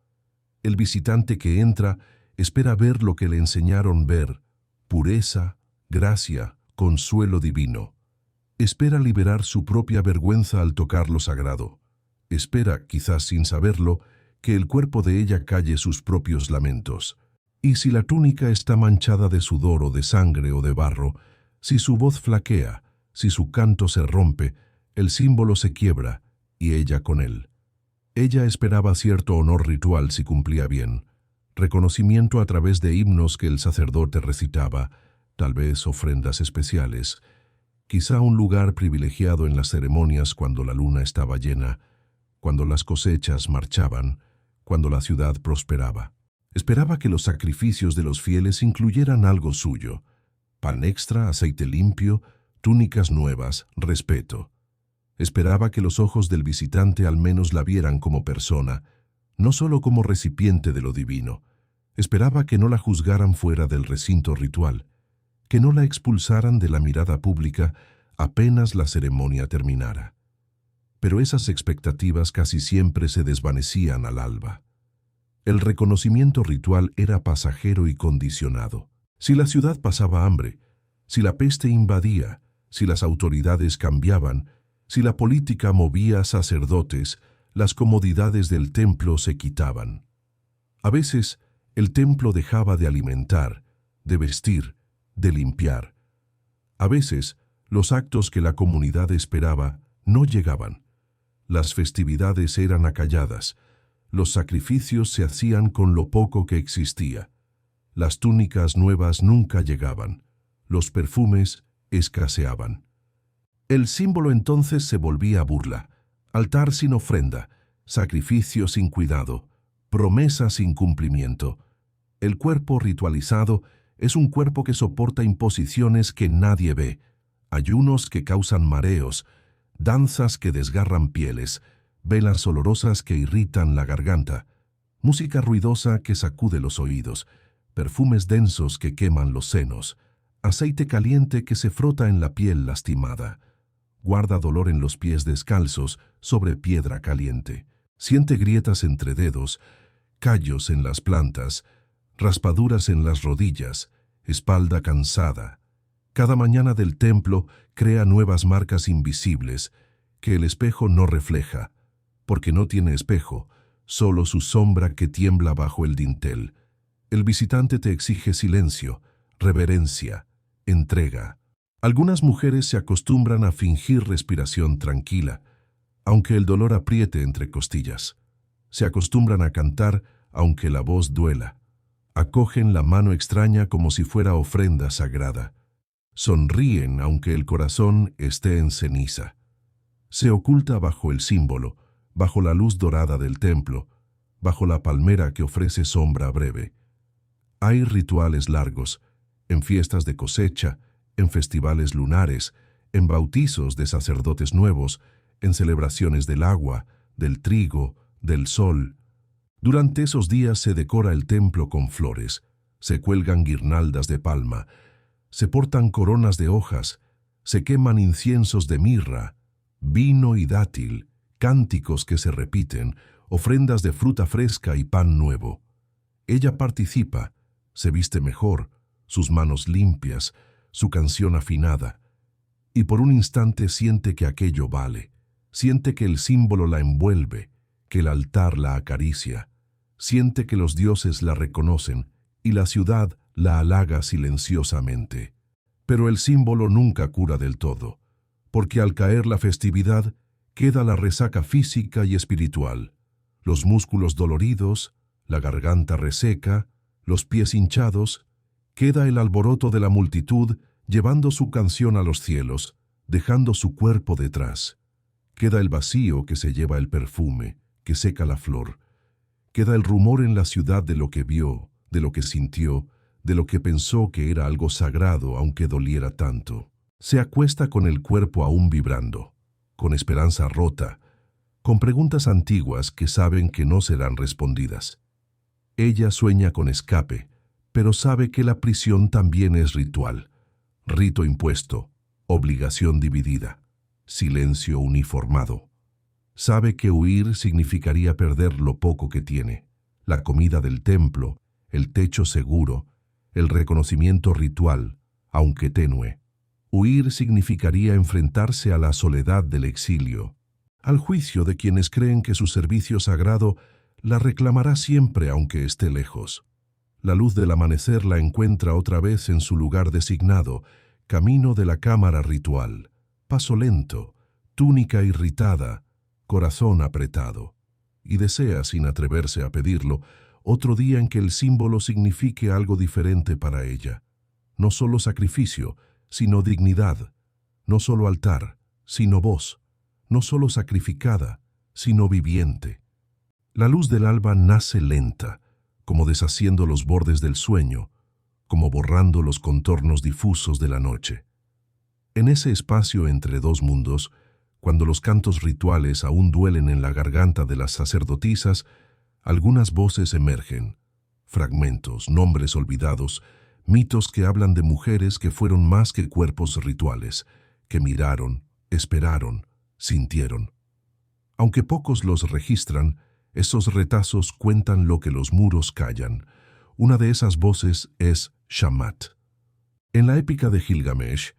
Speaker 1: El visitante que entra espera ver lo que le enseñaron ver: pureza, gracia, consuelo divino. Espera liberar su propia vergüenza al tocar lo sagrado. Espera, quizás sin saberlo, que el cuerpo de ella calle sus propios lamentos. Y si la túnica está manchada de sudor o de sangre o de barro, si su voz flaquea, si su canto se rompe, el símbolo se quiebra, y ella con él. Ella esperaba cierto honor ritual si cumplía bien, reconocimiento a través de himnos que el sacerdote recitaba, tal vez ofrendas especiales, quizá un lugar privilegiado en las ceremonias cuando la luna estaba llena, cuando las cosechas marchaban, cuando la ciudad prosperaba. Esperaba que los sacrificios de los fieles incluyeran algo suyo: pan extra, aceite limpio, túnicas nuevas, respeto. Esperaba que los ojos del visitante al menos la vieran como persona, no solo como recipiente de lo divino. Esperaba que no la juzgaran fuera del recinto ritual, que no la expulsaran de la mirada pública apenas la ceremonia terminara. Pero esas expectativas casi siempre se desvanecían al alba. El reconocimiento ritual era pasajero y condicionado. Si la ciudad pasaba hambre, si la peste invadía, si las autoridades cambiaban, si la política movía sacerdotes, las comodidades del templo se quitaban. A veces, el templo dejaba de alimentar, de vestir, de limpiar. A veces, los actos que la comunidad esperaba no llegaban. Las festividades eran acalladas, los sacrificios se hacían con lo poco que existía. Las túnicas nuevas nunca llegaban, los perfumes escaseaban. El símbolo entonces se volvía burla, altar sin ofrenda, sacrificio sin cuidado, promesa sin cumplimiento. El cuerpo ritualizado es un cuerpo que soporta imposiciones que nadie ve, ayunos que causan mareos, danzas que desgarran pieles, velas olorosas que irritan la garganta, música ruidosa que sacude los oídos, perfumes densos que queman los senos, aceite caliente que se frota en la piel lastimada. Guarda dolor en los pies descalzos sobre piedra caliente. Siente grietas entre dedos, callos en las plantas, raspaduras en las rodillas, espalda cansada. Cada mañana del templo crea nuevas marcas invisibles que el espejo no refleja, porque no tiene espejo, solo su sombra que tiembla bajo el dintel. El visitante te exige silencio, reverencia, entrega. Algunas mujeres se acostumbran a fingir respiración tranquila, aunque el dolor apriete entre costillas. Se acostumbran a cantar aunque la voz duela. Acogen la mano extraña como si fuera ofrenda sagrada. Sonríen aunque el corazón esté en ceniza. Se oculta bajo el símbolo, bajo la luz dorada del templo, bajo la palmera que ofrece sombra breve. Hay rituales largos, en fiestas de cosecha, en festivales lunares, en bautizos de sacerdotes nuevos, en celebraciones del agua, del trigo, del sol. Durante esos días se decora el templo con flores, se cuelgan guirnaldas de palma, se portan coronas de hojas, se queman inciensos de mirra, vino y dátil, cánticos que se repiten, ofrendas de fruta fresca y pan nuevo. Ella participa, se viste mejor, sus manos limpias, su canción afinada, y por un instante siente que aquello vale, siente que el símbolo la envuelve, que el altar la acaricia, siente que los dioses la reconocen y la ciudad la halaga silenciosamente. Pero el símbolo nunca cura del todo, porque al caer la festividad queda la resaca física y espiritual, los músculos doloridos, la garganta reseca, los pies hinchados. Queda el alboroto de la multitud llevando su canción a los cielos, dejando su cuerpo detrás. Queda el vacío que se lleva el perfume, que seca la flor. Queda el rumor en la ciudad de lo que vio, de lo que sintió, de lo que pensó que era algo sagrado aunque doliera tanto. Se acuesta con el cuerpo aún vibrando, con esperanza rota, con preguntas antiguas que saben que no serán respondidas. Ella sueña con escape, pero sabe que la prisión también es ritual, rito impuesto, obligación dividida, silencio uniformado. Sabe que huir significaría perder lo poco que tiene, la comida del templo, el techo seguro, el reconocimiento ritual, aunque tenue. Huir significaría enfrentarse a la soledad del exilio, al juicio de quienes creen que su servicio sagrado la reclamará siempre aunque esté lejos. La luz del amanecer la encuentra otra vez en su lugar designado, camino de la cámara ritual, paso lento, túnica irritada, corazón apretado, y desea, sin atreverse a pedirlo, otro día en que el símbolo signifique algo diferente para ella. No solo sacrificio, sino dignidad, no solo altar, sino voz, no solo sacrificada, sino viviente. La luz del alba nace lenta, como deshaciendo los bordes del sueño, como borrando los contornos difusos de la noche. En ese espacio entre dos mundos, cuando los cantos rituales aún duelen en la garganta de las sacerdotisas, algunas voces emergen, fragmentos, nombres olvidados, mitos que hablan de mujeres que fueron más que cuerpos rituales, que miraron, esperaron, sintieron. Aunque pocos los registran, esos retazos cuentan lo que los muros callan. Una de esas voces es Shamat. En la épica de Gilgamesh,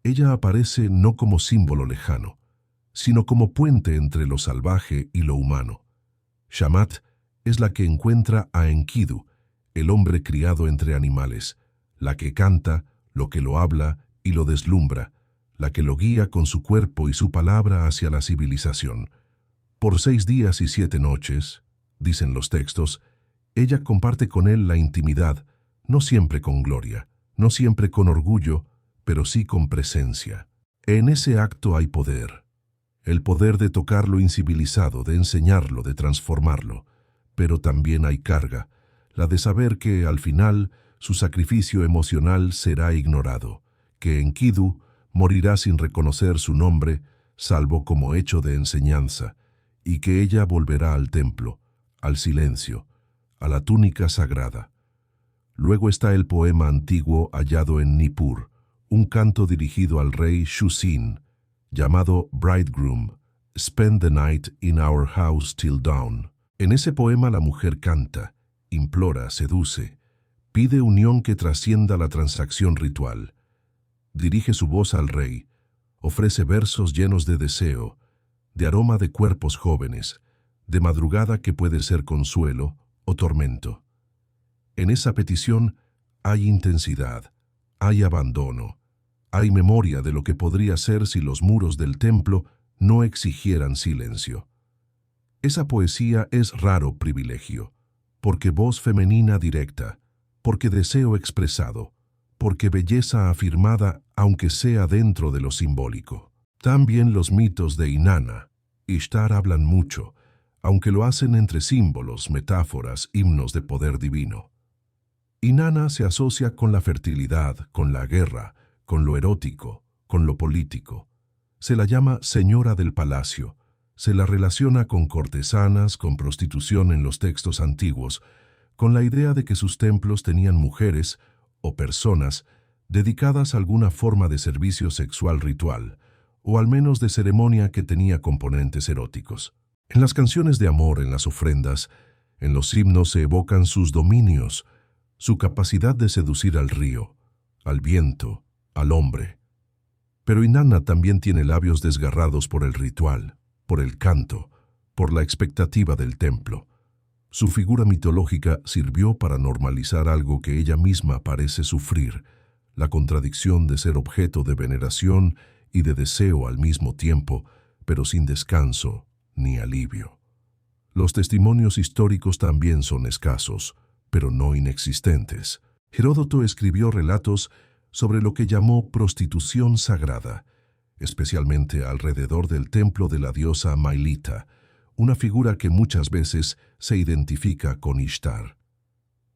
Speaker 1: ella aparece no como símbolo lejano, sino como puente entre lo salvaje y lo humano. Shamat es la que encuentra a Enkidu, el hombre criado entre animales, la que canta, lo que lo habla y lo deslumbra, la que lo guía con su cuerpo y su palabra hacia la civilización. Por 6 días y 7 noches, dicen los textos, ella comparte con él la intimidad, no siempre con gloria, no siempre con orgullo, pero sí con presencia. En ese acto hay poder. El poder de tocar lo incivilizado, de enseñarlo, de transformarlo. Pero también hay carga, la de saber que, al final, su sacrificio emocional será ignorado, que Enkidu morirá sin reconocer su nombre, salvo como hecho de enseñanza, y que ella volverá al templo, al silencio, a la túnica sagrada. Luego está el poema antiguo hallado en Nippur, un canto dirigido al rey Shusin, llamado Bridegroom, Spend the night in our house till dawn. En ese poema la mujer canta, implora, seduce, pide unión que trascienda la transacción ritual. Dirige su voz al rey, ofrece versos llenos de deseo, de aroma de cuerpos jóvenes, de madrugada que puede ser consuelo o tormento. En esa petición hay intensidad, hay abandono, hay memoria de lo que podría ser si los muros del templo no exigieran silencio. Esa poesía es raro privilegio, porque voz femenina directa, porque deseo expresado, porque belleza afirmada aunque sea dentro de lo simbólico. También los mitos de Inanna, Ishtar hablan mucho, aunque lo hacen entre símbolos, metáforas, himnos de poder divino. Inanna se asocia con la fertilidad, con la guerra, con lo erótico, con lo político. Se la llama señora del palacio, se la relaciona con cortesanas, con prostitución en los textos antiguos, con la idea de que sus templos tenían mujeres o personas dedicadas a alguna forma de servicio sexual ritual, o al menos de ceremonia que tenía componentes eróticos. En las canciones de amor, en las ofrendas, en los himnos se evocan sus dominios, su capacidad de seducir al río, al viento, al hombre. Pero Inanna también tiene labios desgarrados por el ritual, por el canto, por la expectativa del templo. Su figura mitológica sirvió para normalizar algo que ella misma parece sufrir, la contradicción de ser objeto de veneración y de deseo al mismo tiempo, pero sin descanso ni alivio. Los testimonios históricos también son escasos, pero no inexistentes. Heródoto escribió relatos sobre lo que llamó prostitución sagrada, especialmente alrededor del templo de la diosa Mailita, una figura que muchas veces se identifica con Ishtar.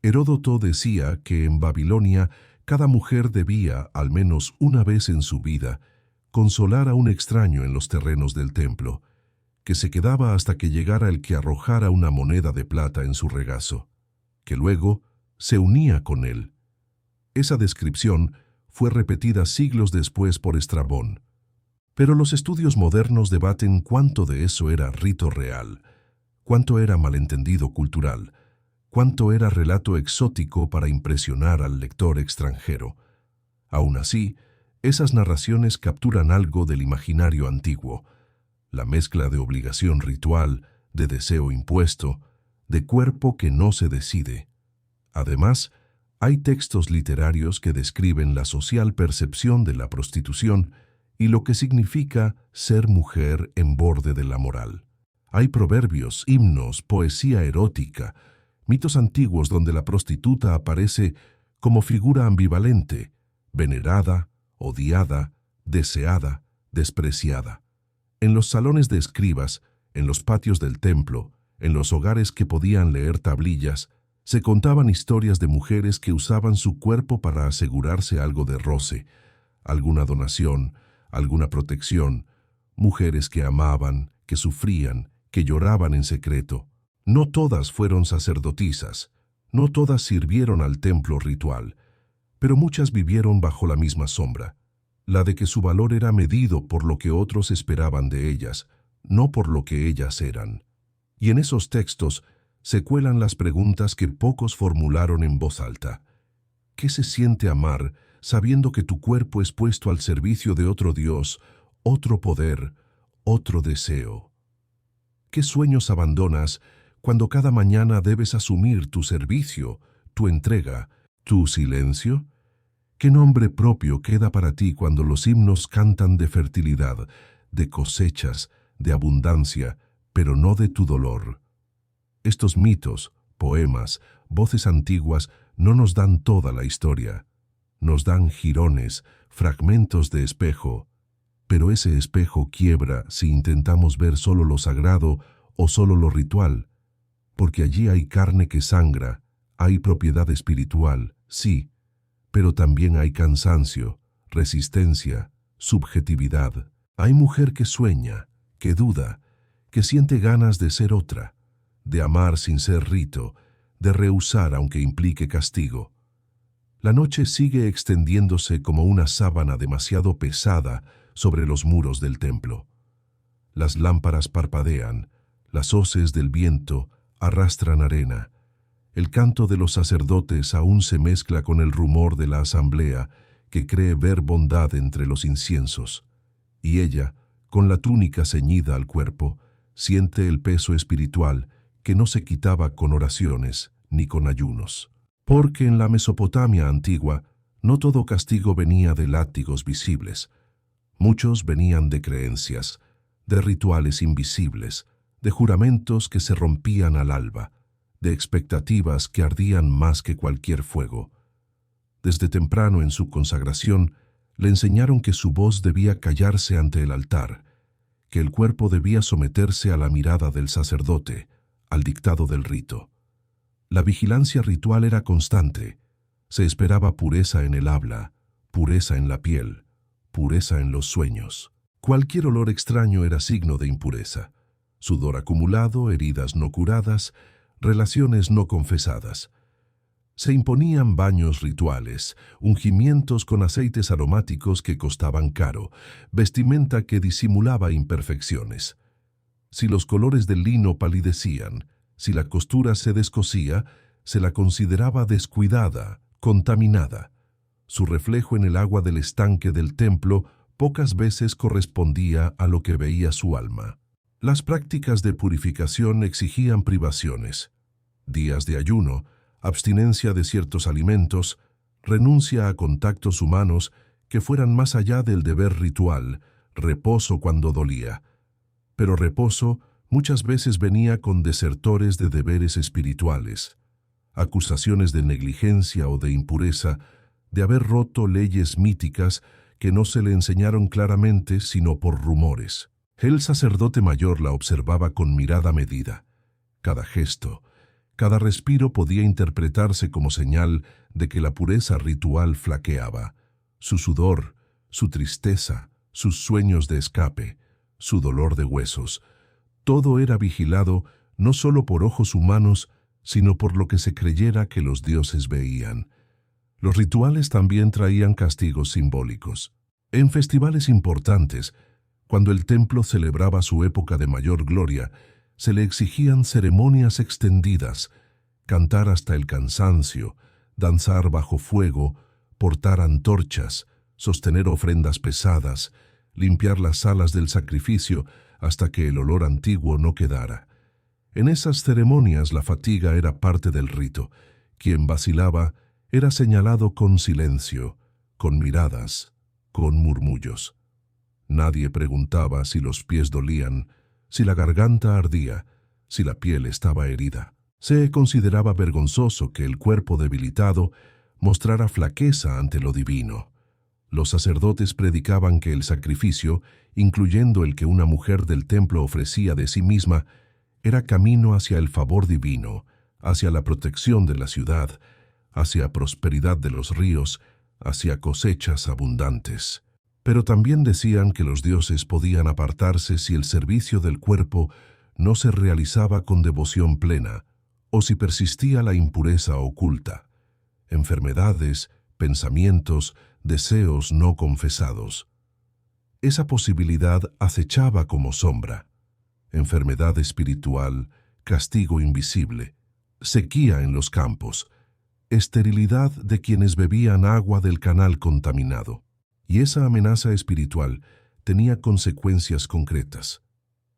Speaker 1: Heródoto decía que en Babilonia cada mujer debía, al menos una vez en su vida, consolar a un extraño en los terrenos del templo, que se quedaba hasta que llegara el que arrojara una moneda de plata en su regazo, que luego se unía con él. Esa descripción fue repetida siglos después por Estrabón, pero los estudios modernos debaten cuánto de eso era rito real, cuánto era malentendido cultural, cuánto era relato exótico para impresionar al lector extranjero. Aún así, esas narraciones capturan algo del imaginario antiguo, la mezcla de obligación ritual, de deseo impuesto, de cuerpo que no se decide. Además, hay textos literarios que describen la social percepción de la prostitución y lo que significa ser mujer en borde de la moral. Hay proverbios, himnos, poesía erótica, mitos antiguos donde la prostituta aparece como figura ambivalente, venerada, odiada, deseada, despreciada. En los salones de escribas, en los patios del templo, en los hogares que podían leer tablillas, se contaban historias de mujeres que usaban su cuerpo para asegurarse algo de roce, alguna donación, alguna protección, mujeres que amaban, que sufrían, que lloraban en secreto. No todas fueron sacerdotisas, no todas sirvieron al templo ritual, pero muchas vivieron bajo la misma sombra, la de que su valor era medido por lo que otros esperaban de ellas, no por lo que ellas eran. Y en esos textos se cuelan las preguntas que pocos formularon en voz alta. ¿Qué se siente amar sabiendo que tu cuerpo es puesto al servicio de otro Dios, otro poder, otro deseo? ¿Qué sueños abandonas cuando cada mañana debes asumir tu servicio, tu entrega, tu silencio? ¿Qué nombre propio queda para ti cuando los himnos cantan de fertilidad, de cosechas, de abundancia, pero no de tu dolor? Estos mitos, poemas, voces antiguas no nos dan toda la historia. Nos dan jirones, fragmentos de espejo, pero ese espejo quiebra si intentamos ver solo lo sagrado o solo lo ritual, porque allí hay carne que sangra, hay propiedad espiritual, sí, pero también hay cansancio, resistencia, subjetividad. Hay mujer que sueña, que duda, que siente ganas de ser otra, de amar sin ser rito, de rehusar aunque implique castigo. La noche sigue extendiéndose como una sábana demasiado pesada sobre los muros del templo. Las lámparas parpadean, las hoces del viento arrastran arena. El canto de los sacerdotes aún se mezcla con el rumor de la asamblea que cree ver bondad entre los inciensos. Y ella, con la túnica ceñida al cuerpo, siente el peso espiritual que no se quitaba con oraciones ni con ayunos. Porque en la Mesopotamia antigua no todo castigo venía de látigos visibles. Muchos venían de creencias, de rituales invisibles, de juramentos que se rompían al alba, de expectativas que ardían más que cualquier fuego. Desde temprano en su consagración le enseñaron que su voz debía callarse ante el altar, que el cuerpo debía someterse a la mirada del sacerdote, al dictado del rito. La vigilancia ritual era constante. Se esperaba pureza en el habla, pureza en la piel, pureza en los sueños. Cualquier olor extraño era signo de impureza. Sudor acumulado, heridas no curadas, relaciones no confesadas. Se imponían baños rituales, ungimientos con aceites aromáticos que costaban caro, vestimenta que disimulaba imperfecciones. Si los colores del lino palidecían, si la costura se descosía, se la consideraba descuidada, contaminada. Su reflejo en el agua del estanque del templo pocas veces correspondía a lo que veía su alma. Las prácticas de purificación exigían privaciones, días de ayuno, abstinencia de ciertos alimentos, renuncia a contactos humanos que fueran más allá del deber ritual, reposo cuando dolía. Pero reposo muchas veces venía con desertores de deberes espirituales, acusaciones de negligencia o de impureza, de haber roto leyes míticas que no se le enseñaron claramente sino por rumores. El sacerdote mayor la observaba con mirada medida. Cada gesto, cada respiro podía interpretarse como señal de que la pureza ritual flaqueaba. Su sudor, su tristeza, sus sueños de escape, su dolor de huesos, todo era vigilado no solo por ojos humanos, sino por lo que se creyera que los dioses veían. Los rituales también traían castigos simbólicos. En festivales importantes, cuando el templo celebraba su época de mayor gloria, se le exigían ceremonias extendidas, cantar hasta el cansancio, danzar bajo fuego, portar antorchas, sostener ofrendas pesadas, limpiar las salas del sacrificio hasta que el olor antiguo no quedara. En esas ceremonias la fatiga era parte del rito. Quien vacilaba era señalado con silencio, con miradas, con murmullos. Nadie preguntaba si los pies dolían, si la garganta ardía, si la piel estaba herida. Se consideraba vergonzoso que el cuerpo debilitado mostrara flaqueza ante lo divino. Los sacerdotes predicaban que el sacrificio, incluyendo el que una mujer del templo ofrecía de sí misma, era camino hacia el favor divino, hacia la protección de la ciudad, hacia prosperidad de los ríos, hacia cosechas abundantes. Pero también decían que los dioses podían apartarse si el servicio del cuerpo no se realizaba con devoción plena, o si persistía la impureza oculta, enfermedades, pensamientos, deseos no confesados. Esa posibilidad acechaba como sombra. Enfermedad espiritual, castigo invisible, sequía en los campos, esterilidad de quienes bebían agua del canal contaminado. Y esa amenaza espiritual tenía consecuencias concretas.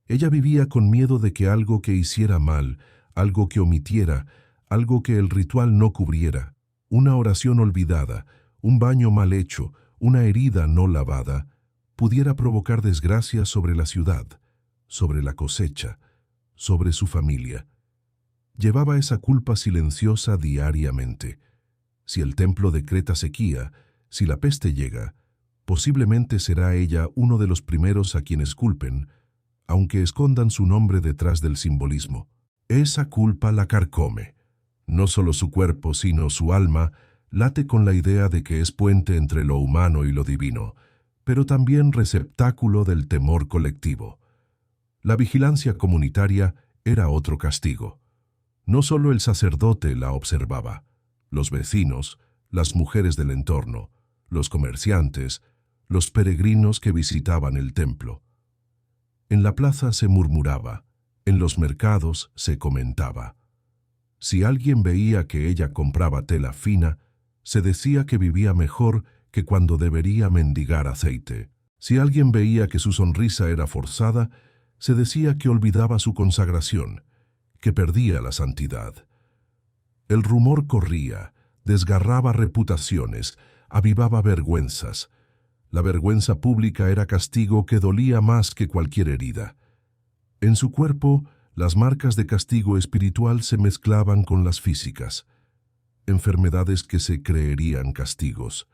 Speaker 1: Ella vivía con miedo de que algo que hiciera mal, algo que omitiera, algo que el ritual no cubriera, una oración olvidada, un baño mal hecho, una herida no lavada, pudiera provocar desgracia sobre la ciudad, sobre la cosecha, sobre su familia. Llevaba esa culpa silenciosa diariamente. Si el templo decreta sequía, si la peste llega, posiblemente será ella uno de los primeros a quienes culpen, aunque escondan su nombre detrás del simbolismo. Esa culpa la carcome. No solo su cuerpo, sino su alma, late con la idea de que es puente entre lo humano y lo divino, pero también receptáculo del temor colectivo. La vigilancia comunitaria era otro castigo. No solo el sacerdote la observaba, los vecinos, las mujeres del entorno, los comerciantes, los peregrinos que visitaban el templo. En la plaza se murmuraba, en los mercados se comentaba. Si alguien veía que ella compraba tela fina, se decía que vivía mejor que cuando debería mendigar aceite. Si alguien veía que su sonrisa era forzada, se decía que olvidaba su consagración, que perdía la santidad. El rumor corría, desgarraba reputaciones, avivaba vergüenzas. La vergüenza pública era castigo que dolía más que cualquier herida. En su cuerpo, las marcas de castigo espiritual se mezclaban con las físicas. Enfermedades que se creerían castigos,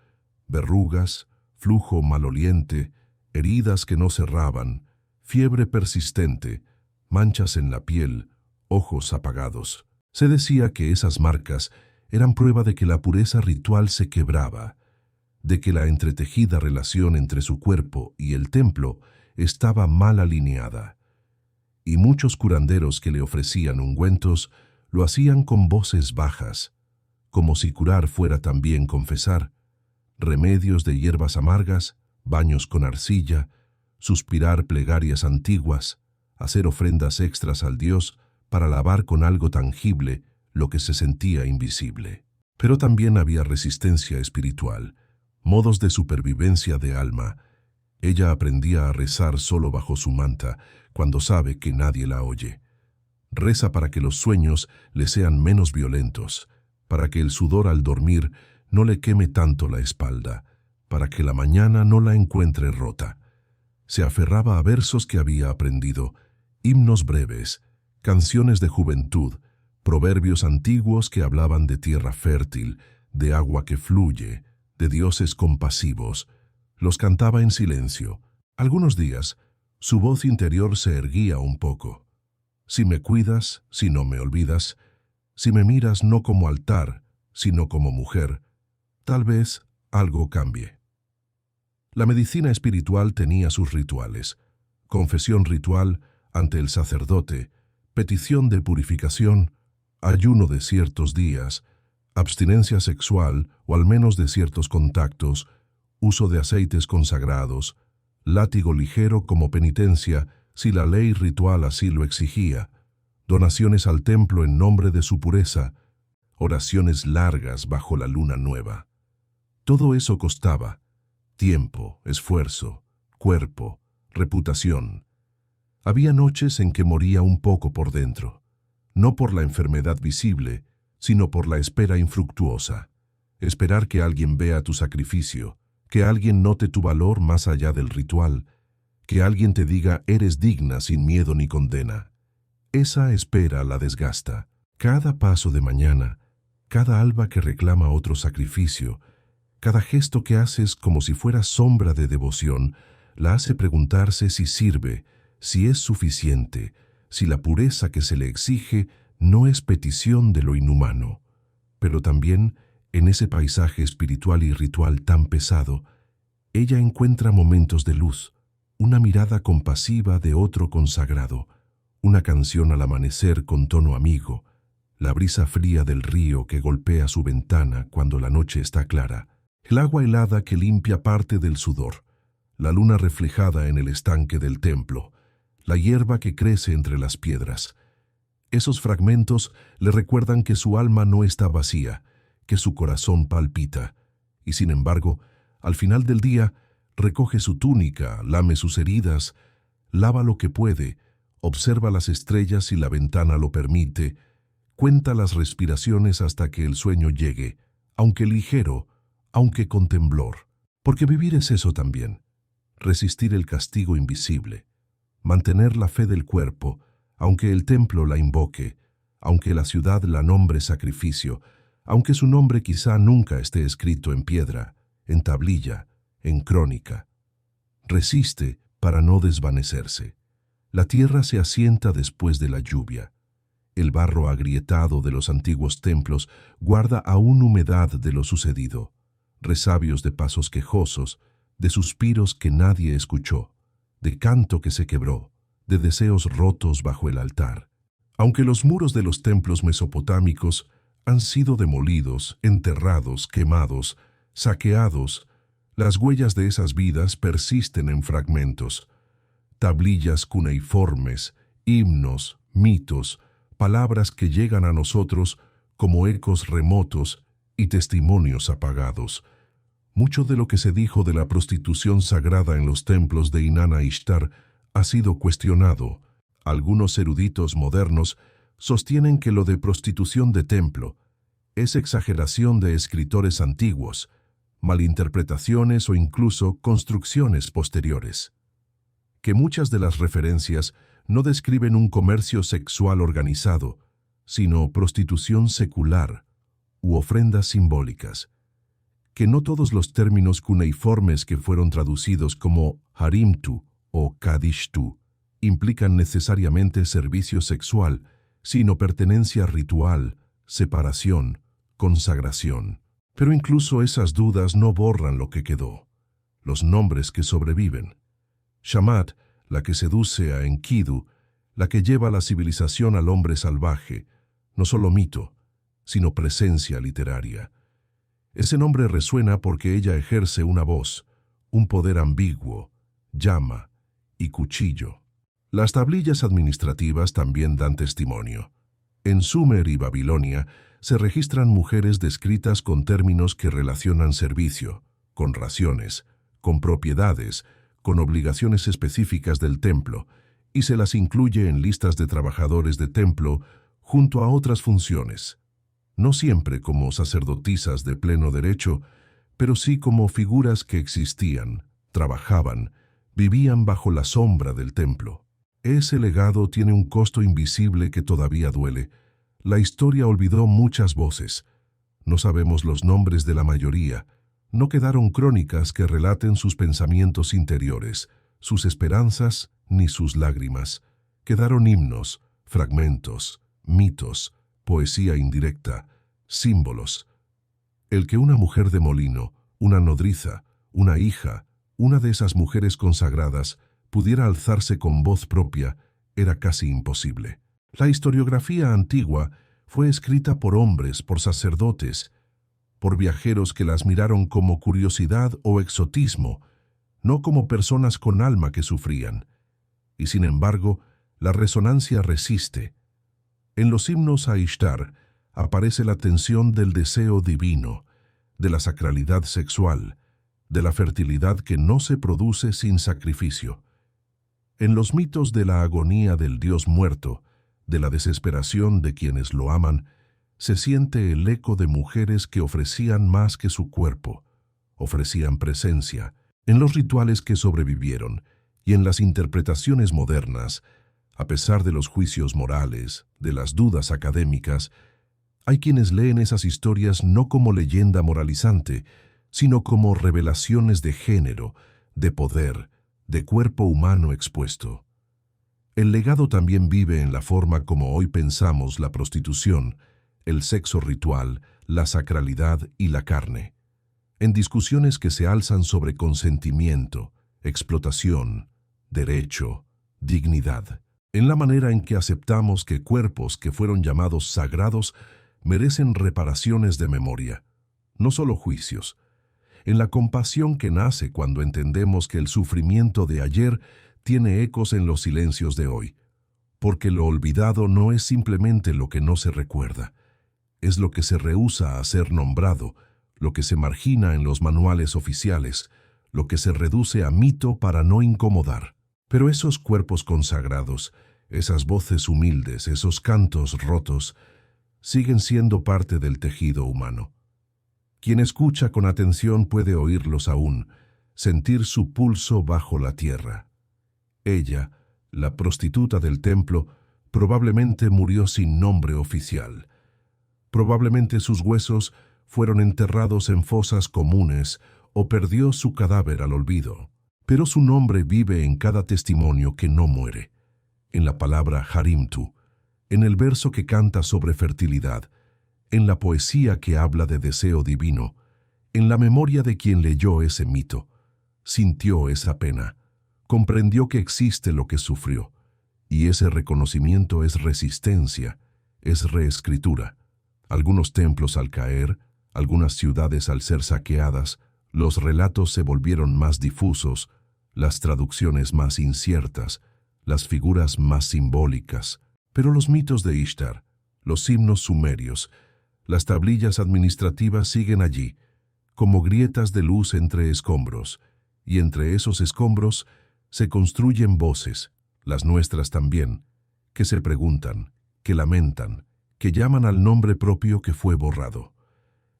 Speaker 1: verrugas, flujo maloliente, heridas que no cerraban, fiebre persistente, manchas en la piel, ojos apagados. Se decía que esas marcas eran prueba de que la pureza ritual se quebraba, de que la entretejida relación entre su cuerpo y el templo estaba mal alineada. Y muchos curanderos que le ofrecían ungüentos lo hacían con voces bajas, como si curar fuera también confesar, remedios de hierbas amargas, baños con arcilla, suspirar plegarias antiguas, hacer ofrendas extras al Dios para lavar con algo tangible lo que se sentía invisible. Pero también había resistencia espiritual, modos de supervivencia de alma. Ella aprendía a rezar solo bajo su manta, cuando sabe que nadie la oye. Reza para que los sueños le sean menos violentos, para que el sudor al dormir no le queme tanto la espalda, para que la mañana no la encuentre rota. Se aferraba a versos que había aprendido, himnos breves, canciones de juventud, proverbios antiguos que hablaban de tierra fértil, de agua que fluye, de dioses compasivos. Los cantaba en silencio. Algunos días, su voz interior se erguía un poco. Si me cuidas, si no me olvidas, si me miras no como altar, sino como mujer, tal vez algo cambie. La medicina espiritual tenía sus rituales: confesión ritual ante el sacerdote, petición de purificación, ayuno de ciertos días, abstinencia sexual o al menos de ciertos contactos, uso de aceites consagrados, látigo ligero como penitencia si la ley ritual así lo exigía, donaciones al templo en nombre de su pureza, oraciones largas bajo la luna nueva. Todo eso costaba tiempo, esfuerzo, cuerpo, reputación. Había noches en que moría un poco por dentro, no por la enfermedad visible, sino por la espera infructuosa. Esperar que alguien vea tu sacrificio, que alguien note tu valor más allá del ritual, que alguien te diga eres digna sin miedo ni condena. Esa espera la desgasta. Cada paso de mañana, cada alba que reclama otro sacrificio, cada gesto que haces como si fuera sombra de devoción, la hace preguntarse si sirve, si es suficiente, si la pureza que se le exige no es petición de lo inhumano. Pero también, en ese paisaje espiritual y ritual tan pesado, ella encuentra momentos de luz, una mirada compasiva de otro consagrado, una canción al amanecer con tono amigo, la brisa fría del río que golpea su ventana cuando la noche está clara, el agua helada que limpia parte del sudor, la luna reflejada en el estanque del templo, la hierba que crece entre las piedras. Esos fragmentos le recuerdan que su alma no está vacía, que su corazón palpita, y sin embargo, al final del día, recoge su túnica, lame sus heridas, lava lo que puede, observa las estrellas si la ventana lo permite, cuenta las respiraciones hasta que el sueño llegue, aunque ligero, aunque con temblor. Porque vivir es eso también, resistir el castigo invisible, mantener la fe del cuerpo, aunque el templo la invoque, aunque la ciudad la nombre sacrificio, aunque su nombre quizá nunca esté escrito en piedra, en tablilla, en crónica. Resiste para no desvanecerse. La tierra se asienta después de la lluvia. El barro agrietado de los antiguos templos guarda aún humedad de lo sucedido, resabios de pasos quejosos, de suspiros que nadie escuchó, de canto que se quebró, de deseos rotos bajo el altar. Aunque los muros de los templos mesopotámicos han sido demolidos, enterrados, quemados, saqueados, las huellas de esas vidas persisten en fragmentos. Tablillas cuneiformes, himnos, mitos, palabras que llegan a nosotros como ecos remotos y testimonios apagados. Mucho de lo que se dijo de la prostitución sagrada en los templos de Inanna Ishtar ha sido cuestionado. Algunos eruditos modernos sostienen que lo de prostitución de templo es exageración de escritores antiguos, malinterpretaciones o incluso construcciones posteriores. Que muchas de las referencias no describen un comercio sexual organizado, sino prostitución secular u ofrendas simbólicas. Que no todos los términos cuneiformes que fueron traducidos como harimtu o kadishtu implican necesariamente servicio sexual, sino pertenencia ritual, separación, consagración. Pero incluso esas dudas no borran lo que quedó, los nombres que sobreviven. Shamat, la que seduce a Enkidu, la que lleva la civilización al hombre salvaje, no solo mito, sino presencia literaria. Ese nombre resuena porque ella ejerce una voz, un poder ambiguo, llama y cuchillo. Las tablillas administrativas también dan testimonio. En Sumer y Babilonia se registran mujeres descritas con términos que relacionan servicio, con raciones, con propiedades, con obligaciones específicas del templo, y se las incluye en listas de trabajadores de templo junto a otras funciones. No siempre como sacerdotisas de pleno derecho, pero sí como figuras que existían, trabajaban, vivían bajo la sombra del templo. Ese legado tiene un costo invisible que todavía duele. La historia olvidó muchas voces. No sabemos los nombres de la mayoría, No quedaron crónicas que relaten sus pensamientos interiores, sus esperanzas ni sus lágrimas. Quedaron himnos, fragmentos, mitos, poesía indirecta, símbolos. El que una mujer de molino, una nodriza, una hija, una de esas mujeres consagradas, pudiera alzarse con voz propia, era casi imposible. La historiografía antigua fue escrita por hombres, por sacerdotes, por viajeros que las miraron como curiosidad o exotismo, no como personas con alma que sufrían. Y sin embargo, la resonancia resiste. En los himnos a Ishtar aparece la tensión del deseo divino, de la sacralidad sexual, de la fertilidad que no se produce sin sacrificio. En los mitos de la agonía del dios muerto, de la desesperación de quienes lo aman, se siente el eco de mujeres que ofrecían más que su cuerpo, ofrecían presencia. En los rituales que sobrevivieron y en las interpretaciones modernas, a pesar de los juicios morales, de las dudas académicas, hay quienes leen esas historias no como leyenda moralizante, sino como revelaciones de género, de poder, de cuerpo humano expuesto. El legado también vive en la forma como hoy pensamos la prostitución, el sexo ritual, la sacralidad y la carne. En discusiones que se alzan sobre consentimiento, explotación, derecho, dignidad. En la manera en que aceptamos que cuerpos que fueron llamados sagrados merecen reparaciones de memoria, no solo juicios. En la compasión que nace cuando entendemos que el sufrimiento de ayer tiene ecos en los silencios de hoy, porque lo olvidado no es simplemente lo que no se recuerda, es lo que se rehúsa a ser nombrado, lo que se margina en los manuales oficiales, lo que se reduce a mito para no incomodar. Pero esos cuerpos consagrados, esas voces humildes, esos cantos rotos, siguen siendo parte del tejido humano. Quien escucha con atención puede oírlos aún, sentir su pulso bajo la tierra. Ella, la prostituta del templo, probablemente murió sin nombre oficial. Probablemente sus huesos fueron enterrados en fosas comunes o perdió su cadáver al olvido. Pero su nombre vive en cada testimonio que no muere, en la palabra Harimtu, en el verso que canta sobre fertilidad, en la poesía que habla de deseo divino, en la memoria de quien leyó ese mito, sintió esa pena, comprendió que existe lo que sufrió, y ese reconocimiento es resistencia, es reescritura. Algunos templos al caer, algunas ciudades al ser saqueadas, los relatos se volvieron más difusos, las traducciones más inciertas, las figuras más simbólicas. Pero los mitos de Ishtar, los himnos sumerios, las tablillas administrativas siguen allí, como grietas de luz entre escombros, y entre esos escombros se construyen voces, las nuestras también, que se preguntan, que lamentan, que llaman al nombre propio que fue borrado.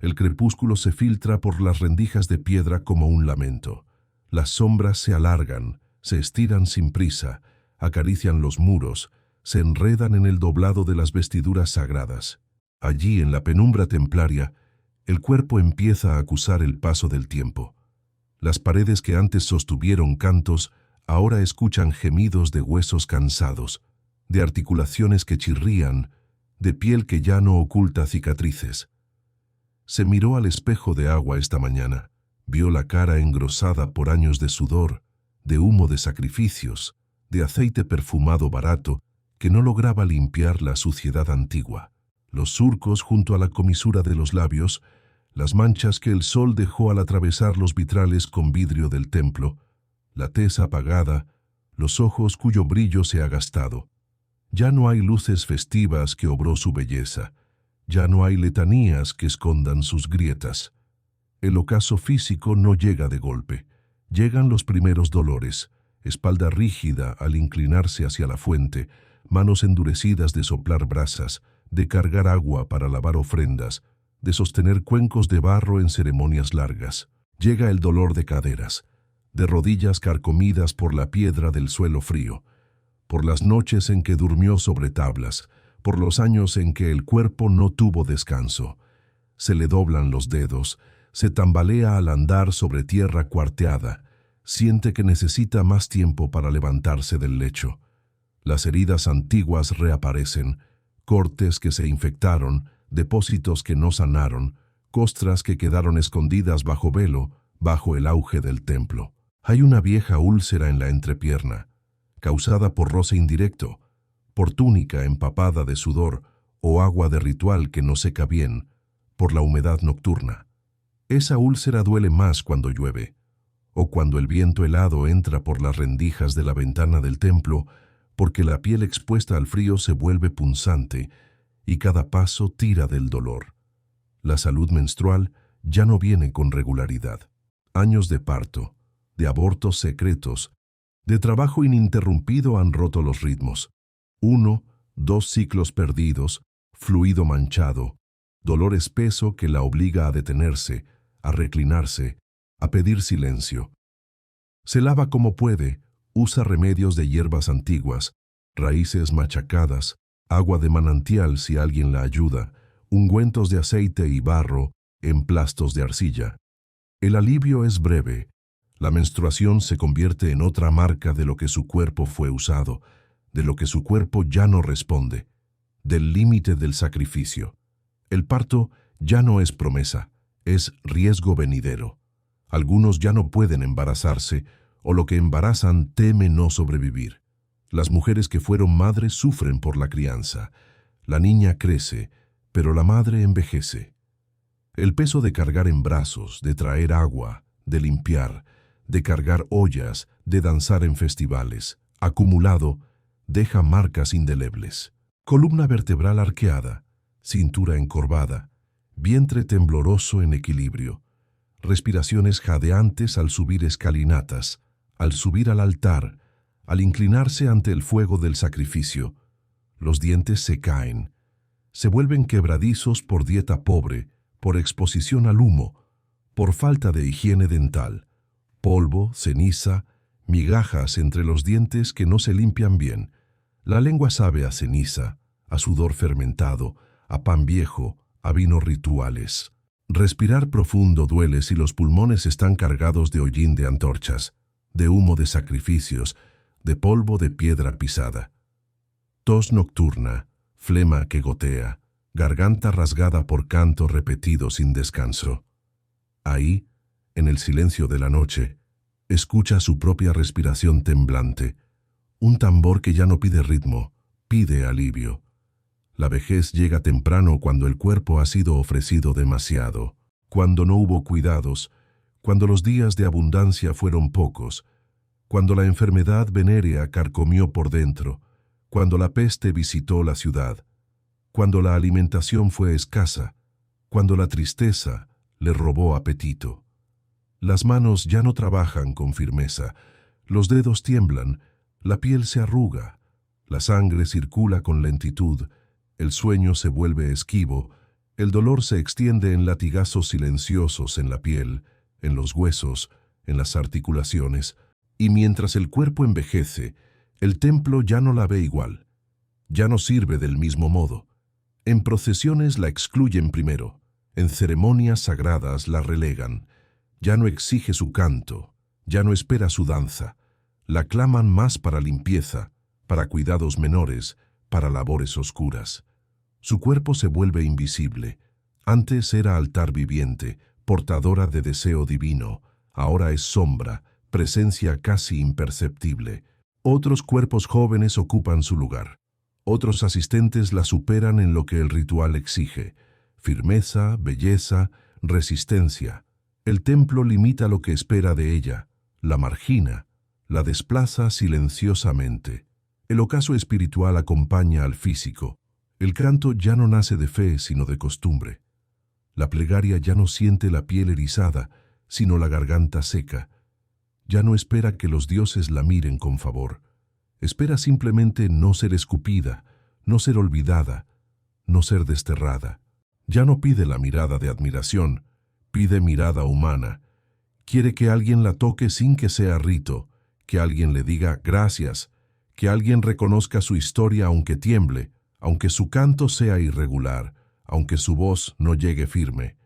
Speaker 1: El crepúsculo se filtra por las rendijas de piedra como un lamento. Las sombras se alargan, se estiran sin prisa, acarician los muros, se enredan en el doblado de las vestiduras sagradas. Allí, en la penumbra templaria, el cuerpo empieza a acusar el paso del tiempo. Las paredes que antes sostuvieron cantos, ahora escuchan gemidos de huesos cansados, de articulaciones que chirrían, de piel que ya no oculta cicatrices. Se miró al espejo de agua esta mañana, vio la cara engrosada por años de sudor, de humo de sacrificios, de aceite perfumado barato que no lograba limpiar la suciedad antigua. Los surcos junto a la comisura de los labios, las manchas que el sol dejó al atravesar los vitrales con vidrio del templo, la tez apagada, los ojos cuyo brillo se ha gastado. Ya no hay luces festivas que obró su belleza, ya no hay letanías que escondan sus grietas. El ocaso físico no llega de golpe, llegan los primeros dolores, espalda rígida al inclinarse hacia la fuente, manos endurecidas de soplar brasas, de cargar agua para lavar ofrendas, de sostener cuencos de barro en ceremonias largas. Llega el dolor de caderas, de rodillas carcomidas por la piedra del suelo frío, por las noches en que durmió sobre tablas, por los años en que el cuerpo no tuvo descanso. Se le doblan los dedos, se tambalea al andar sobre tierra cuarteada, siente que necesita más tiempo para levantarse del lecho. Las heridas antiguas reaparecen, cortes que se infectaron, depósitos que no sanaron, costras que quedaron escondidas bajo velo, bajo el auge del templo. Hay una vieja úlcera en la entrepierna, causada por roce indirecto, por túnica empapada de sudor o agua de ritual que no seca bien, por la humedad nocturna. Esa úlcera duele más cuando llueve, o cuando el viento helado entra por las rendijas de la ventana del templo, porque la piel expuesta al frío se vuelve punzante y cada paso tira del dolor. La salud menstrual ya no viene con regularidad. Años de parto, de abortos secretos, de trabajo ininterrumpido han roto los ritmos. 1, 2 ciclos perdidos, fluido manchado, dolor espeso que la obliga a detenerse, a reclinarse, a pedir silencio. Se lava como puede, usa remedios de hierbas antiguas, raíces machacadas, agua de manantial si alguien la ayuda, ungüentos de aceite y barro, emplastos de arcilla. El alivio es breve. La menstruación se convierte en otra marca de lo que su cuerpo fue usado, de lo que su cuerpo ya no responde, del límite del sacrificio. El parto ya no es promesa, es riesgo venidero. Algunos ya no pueden embarazarse, o lo que embarazan teme no sobrevivir. Las mujeres que fueron madres sufren por la crianza. La niña crece, pero la madre envejece. El peso de cargar en brazos, de traer agua, de limpiar, de cargar ollas, de danzar en festivales, acumulado, deja marcas indelebles. Columna vertebral arqueada, cintura encorvada, vientre tembloroso en equilibrio, respiraciones jadeantes al subir escalinatas, al subir al altar, al inclinarse ante el fuego del sacrificio. Los dientes se caen, se vuelven quebradizos por dieta pobre, por exposición al humo, por falta de higiene dental, polvo, ceniza, migajas entre los dientes que no se limpian bien. La lengua sabe a ceniza, a sudor fermentado, a pan viejo, a vinos rituales. Respirar profundo duele si los pulmones están cargados de hollín de antorchas, de humo de sacrificios, de polvo de piedra pisada. Tos nocturna, flema que gotea, garganta rasgada por canto repetido sin descanso. Ahí, en el silencio de la noche, escucha su propia respiración temblante, un tambor que ya no pide ritmo, pide alivio. La vejez llega temprano cuando el cuerpo ha sido ofrecido demasiado, cuando no hubo cuidados, cuando los días de abundancia fueron pocos, cuando la enfermedad venérea carcomió por dentro, cuando la peste visitó la ciudad, cuando la alimentación fue escasa, cuando la tristeza le robó apetito. Las manos ya no trabajan con firmeza, los dedos tiemblan, la piel se arruga, la sangre circula con lentitud, el sueño se vuelve esquivo, el dolor se extiende en latigazos silenciosos en la piel, en los huesos, en las articulaciones, y mientras el cuerpo envejece, el templo ya no la ve igual, ya no sirve del mismo modo. En procesiones la excluyen primero, en ceremonias sagradas la relegan, ya no exige su canto, ya no espera su danza, la claman más para limpieza, para cuidados menores, para labores oscuras. Su cuerpo se vuelve invisible. Antes era altar viviente, portadora de deseo divino, ahora es sombra, presencia casi imperceptible. Otros cuerpos jóvenes ocupan su lugar. Otros asistentes la superan en lo que el ritual exige: firmeza, belleza, resistencia. El templo limita lo que espera de ella, la margina, la desplaza silenciosamente. El ocaso espiritual acompaña al físico. El canto ya no nace de fe, sino de costumbre. La plegaria ya no siente la piel erizada, sino la garganta seca. Ya no espera que los dioses la miren con favor. Espera simplemente no ser escupida, no ser olvidada, no ser desterrada. Ya no pide la mirada de admiración, pide mirada humana. Quiere que alguien la toque sin que sea rito, que alguien le diga gracias, que alguien reconozca su historia aunque tiemble, aunque su canto sea irregular, aunque su voz no llegue firme.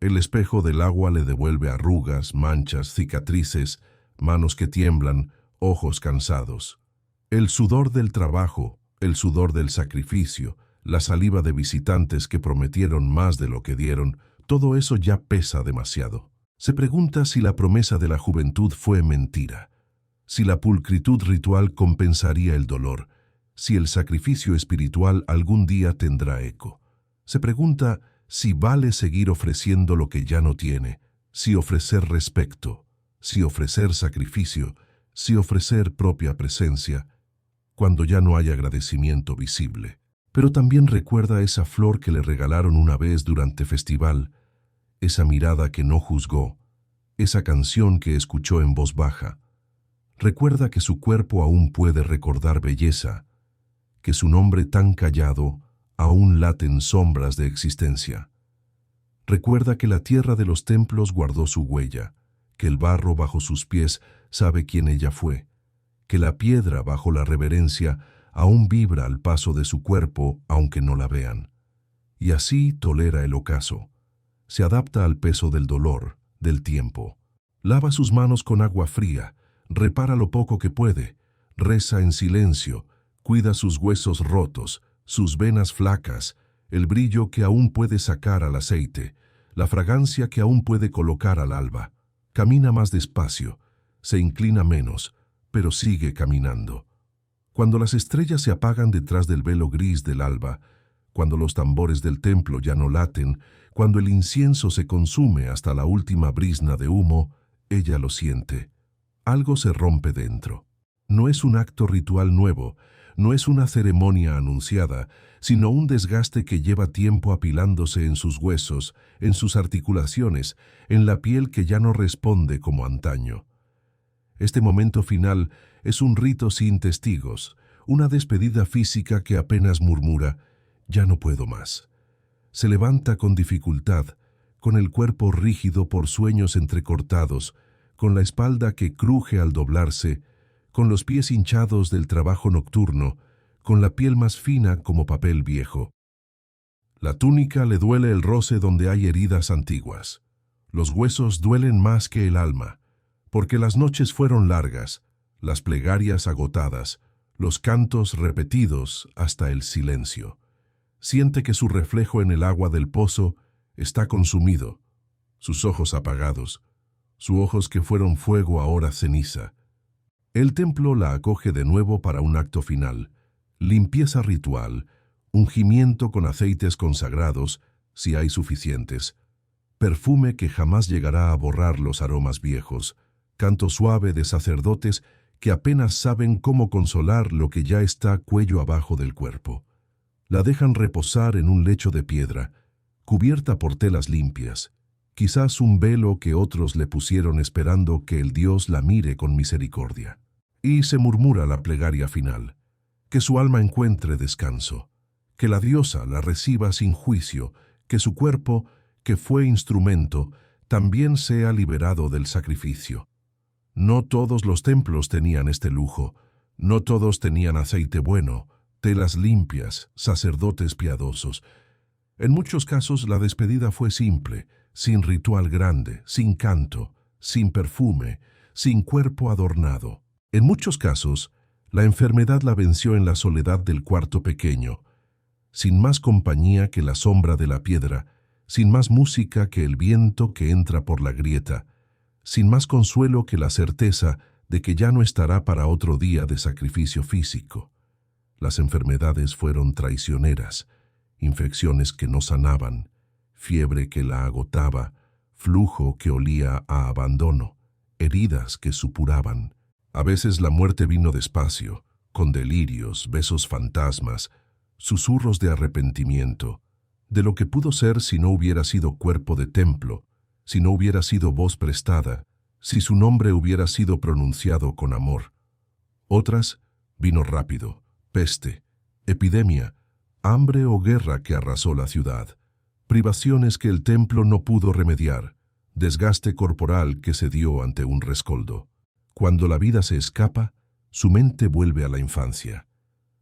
Speaker 1: El espejo del agua le devuelve arrugas, manchas, cicatrices, manos que tiemblan, ojos cansados. El sudor del trabajo, el sudor del sacrificio, la saliva de visitantes que prometieron más de lo que dieron, todo eso ya pesa demasiado. Se pregunta si la promesa de la juventud fue mentira, si la pulcritud ritual compensaría el dolor, si el sacrificio espiritual algún día tendrá eco. Se pregunta si vale seguir ofreciendo lo que ya no tiene, si ofrecer respeto, si ofrecer sacrificio, si ofrecer propia presencia, cuando ya no hay agradecimiento visible. Pero también recuerda esa flor que le regalaron una vez durante festival, esa mirada que no juzgó, esa canción que escuchó en voz baja. Recuerda que su cuerpo aún puede recordar belleza, que su nombre tan callado aún laten sombras de existencia. Recuerda que la tierra de los templos guardó su huella, que el barro bajo sus pies sabe quién ella fue, que la piedra bajo la reverencia aún vibra al paso de su cuerpo aunque no la vean. Y así tolera el ocaso. Se adapta al peso del dolor, del tiempo. Lava sus manos con agua fría, repara lo poco que puede, reza en silencio, cuida sus huesos rotos, sus venas flacas, el brillo que aún puede sacar al aceite, la fragancia que aún puede colocar al alba. Camina más despacio, se inclina menos, pero sigue caminando. Cuando las estrellas se apagan detrás del velo gris del alba, cuando los tambores del templo ya no laten, cuando el incienso se consume hasta la última brizna de humo, ella lo siente. Algo se rompe dentro. No es un acto ritual nuevo, no es una ceremonia anunciada, sino un desgaste que lleva tiempo apilándose en sus huesos, en sus articulaciones, en la piel que ya no responde como antaño. Este momento final es un rito sin testigos, una despedida física que apenas murmura, «Ya no puedo más». Se levanta con dificultad, con el cuerpo rígido por sueños entrecortados, con la espalda que cruje al doblarse, con los pies hinchados del trabajo nocturno, con la piel más fina como papel viejo. La túnica le duele el roce donde hay heridas antiguas. Los huesos duelen más que el alma, porque las noches fueron largas, las plegarias agotadas, los cantos repetidos hasta el silencio. Siente que su reflejo en el agua del pozo está consumido, sus ojos apagados, sus ojos que fueron fuego ahora ceniza. El templo la acoge de nuevo para un acto final, limpieza ritual, ungimiento con aceites consagrados, si hay suficientes, perfume que jamás llegará a borrar los aromas viejos, canto suave de sacerdotes que apenas saben cómo consolar lo que ya está cuello abajo del cuerpo. La dejan reposar en un lecho de piedra, cubierta por telas limpias, quizás un velo que otros le pusieron esperando que el Dios la mire con misericordia. Y se murmura la plegaria final, que su alma encuentre descanso, que la diosa la reciba sin juicio, que su cuerpo, que fue instrumento, también sea liberado del sacrificio. No todos los templos tenían este lujo, no todos tenían aceite bueno, telas limpias, sacerdotes piadosos. En muchos casos la despedida fue simple, sin ritual grande, sin canto, sin perfume, sin cuerpo adornado. En muchos casos, la enfermedad la venció en la soledad del cuarto pequeño, sin más compañía que la sombra de la piedra, sin más música que el viento que entra por la grieta, sin más consuelo que la certeza de que ya no estará para otro día de sacrificio físico. Las enfermedades fueron traicioneras, infecciones que no sanaban, fiebre que la agotaba, flujo que olía a abandono, heridas que supuraban. A veces la muerte vino despacio, con delirios, besos fantasmas, susurros de arrepentimiento, de lo que pudo ser si no hubiera sido cuerpo de templo, si no hubiera sido voz prestada, si su nombre hubiera sido pronunciado con amor. Otras vino rápido, peste, epidemia, hambre o guerra que arrasó la ciudad, privaciones que el templo no pudo remediar, desgaste corporal que se dio ante un rescoldo. Cuando la vida se escapa, su mente vuelve a la infancia,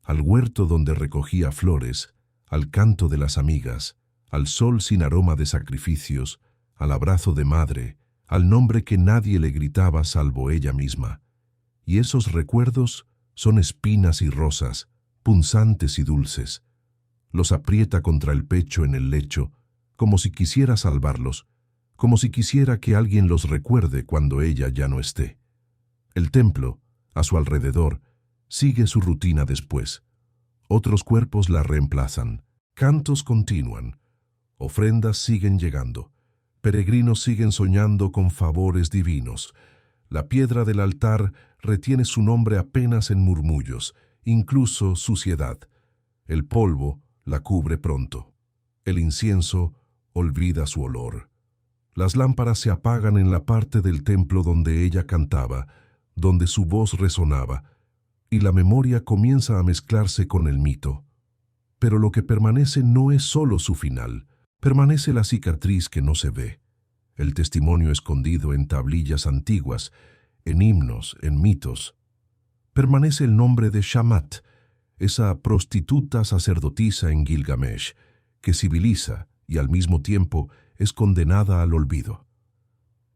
Speaker 1: al huerto donde recogía flores, al canto de las amigas, al sol sin aroma de sacrificios, al abrazo de madre, al nombre que nadie le gritaba salvo ella misma. Y esos recuerdos son espinas y rosas, punzantes y dulces. Los aprieta contra el pecho en el lecho, como si quisiera salvarlos, como si quisiera que alguien los recuerde cuando ella ya no esté. El templo, a su alrededor, sigue su rutina después. Otros cuerpos la reemplazan, cantos continúan, ofrendas siguen llegando, peregrinos siguen soñando con favores divinos. La piedra del altar retiene su nombre apenas en murmullos, incluso suciedad. El polvo la cubre pronto. El incienso olvida su olor. Las lámparas se apagan en la parte del templo donde ella cantaba, donde su voz resonaba, y la memoria comienza a mezclarse con el mito. Pero lo que permanece no es solo su final, permanece la cicatriz que no se ve, el testimonio escondido en tablillas antiguas, en himnos, en mitos. Permanece el nombre de Shamat, esa prostituta sacerdotisa en Gilgamesh, que civiliza y al mismo tiempo es condenada al olvido.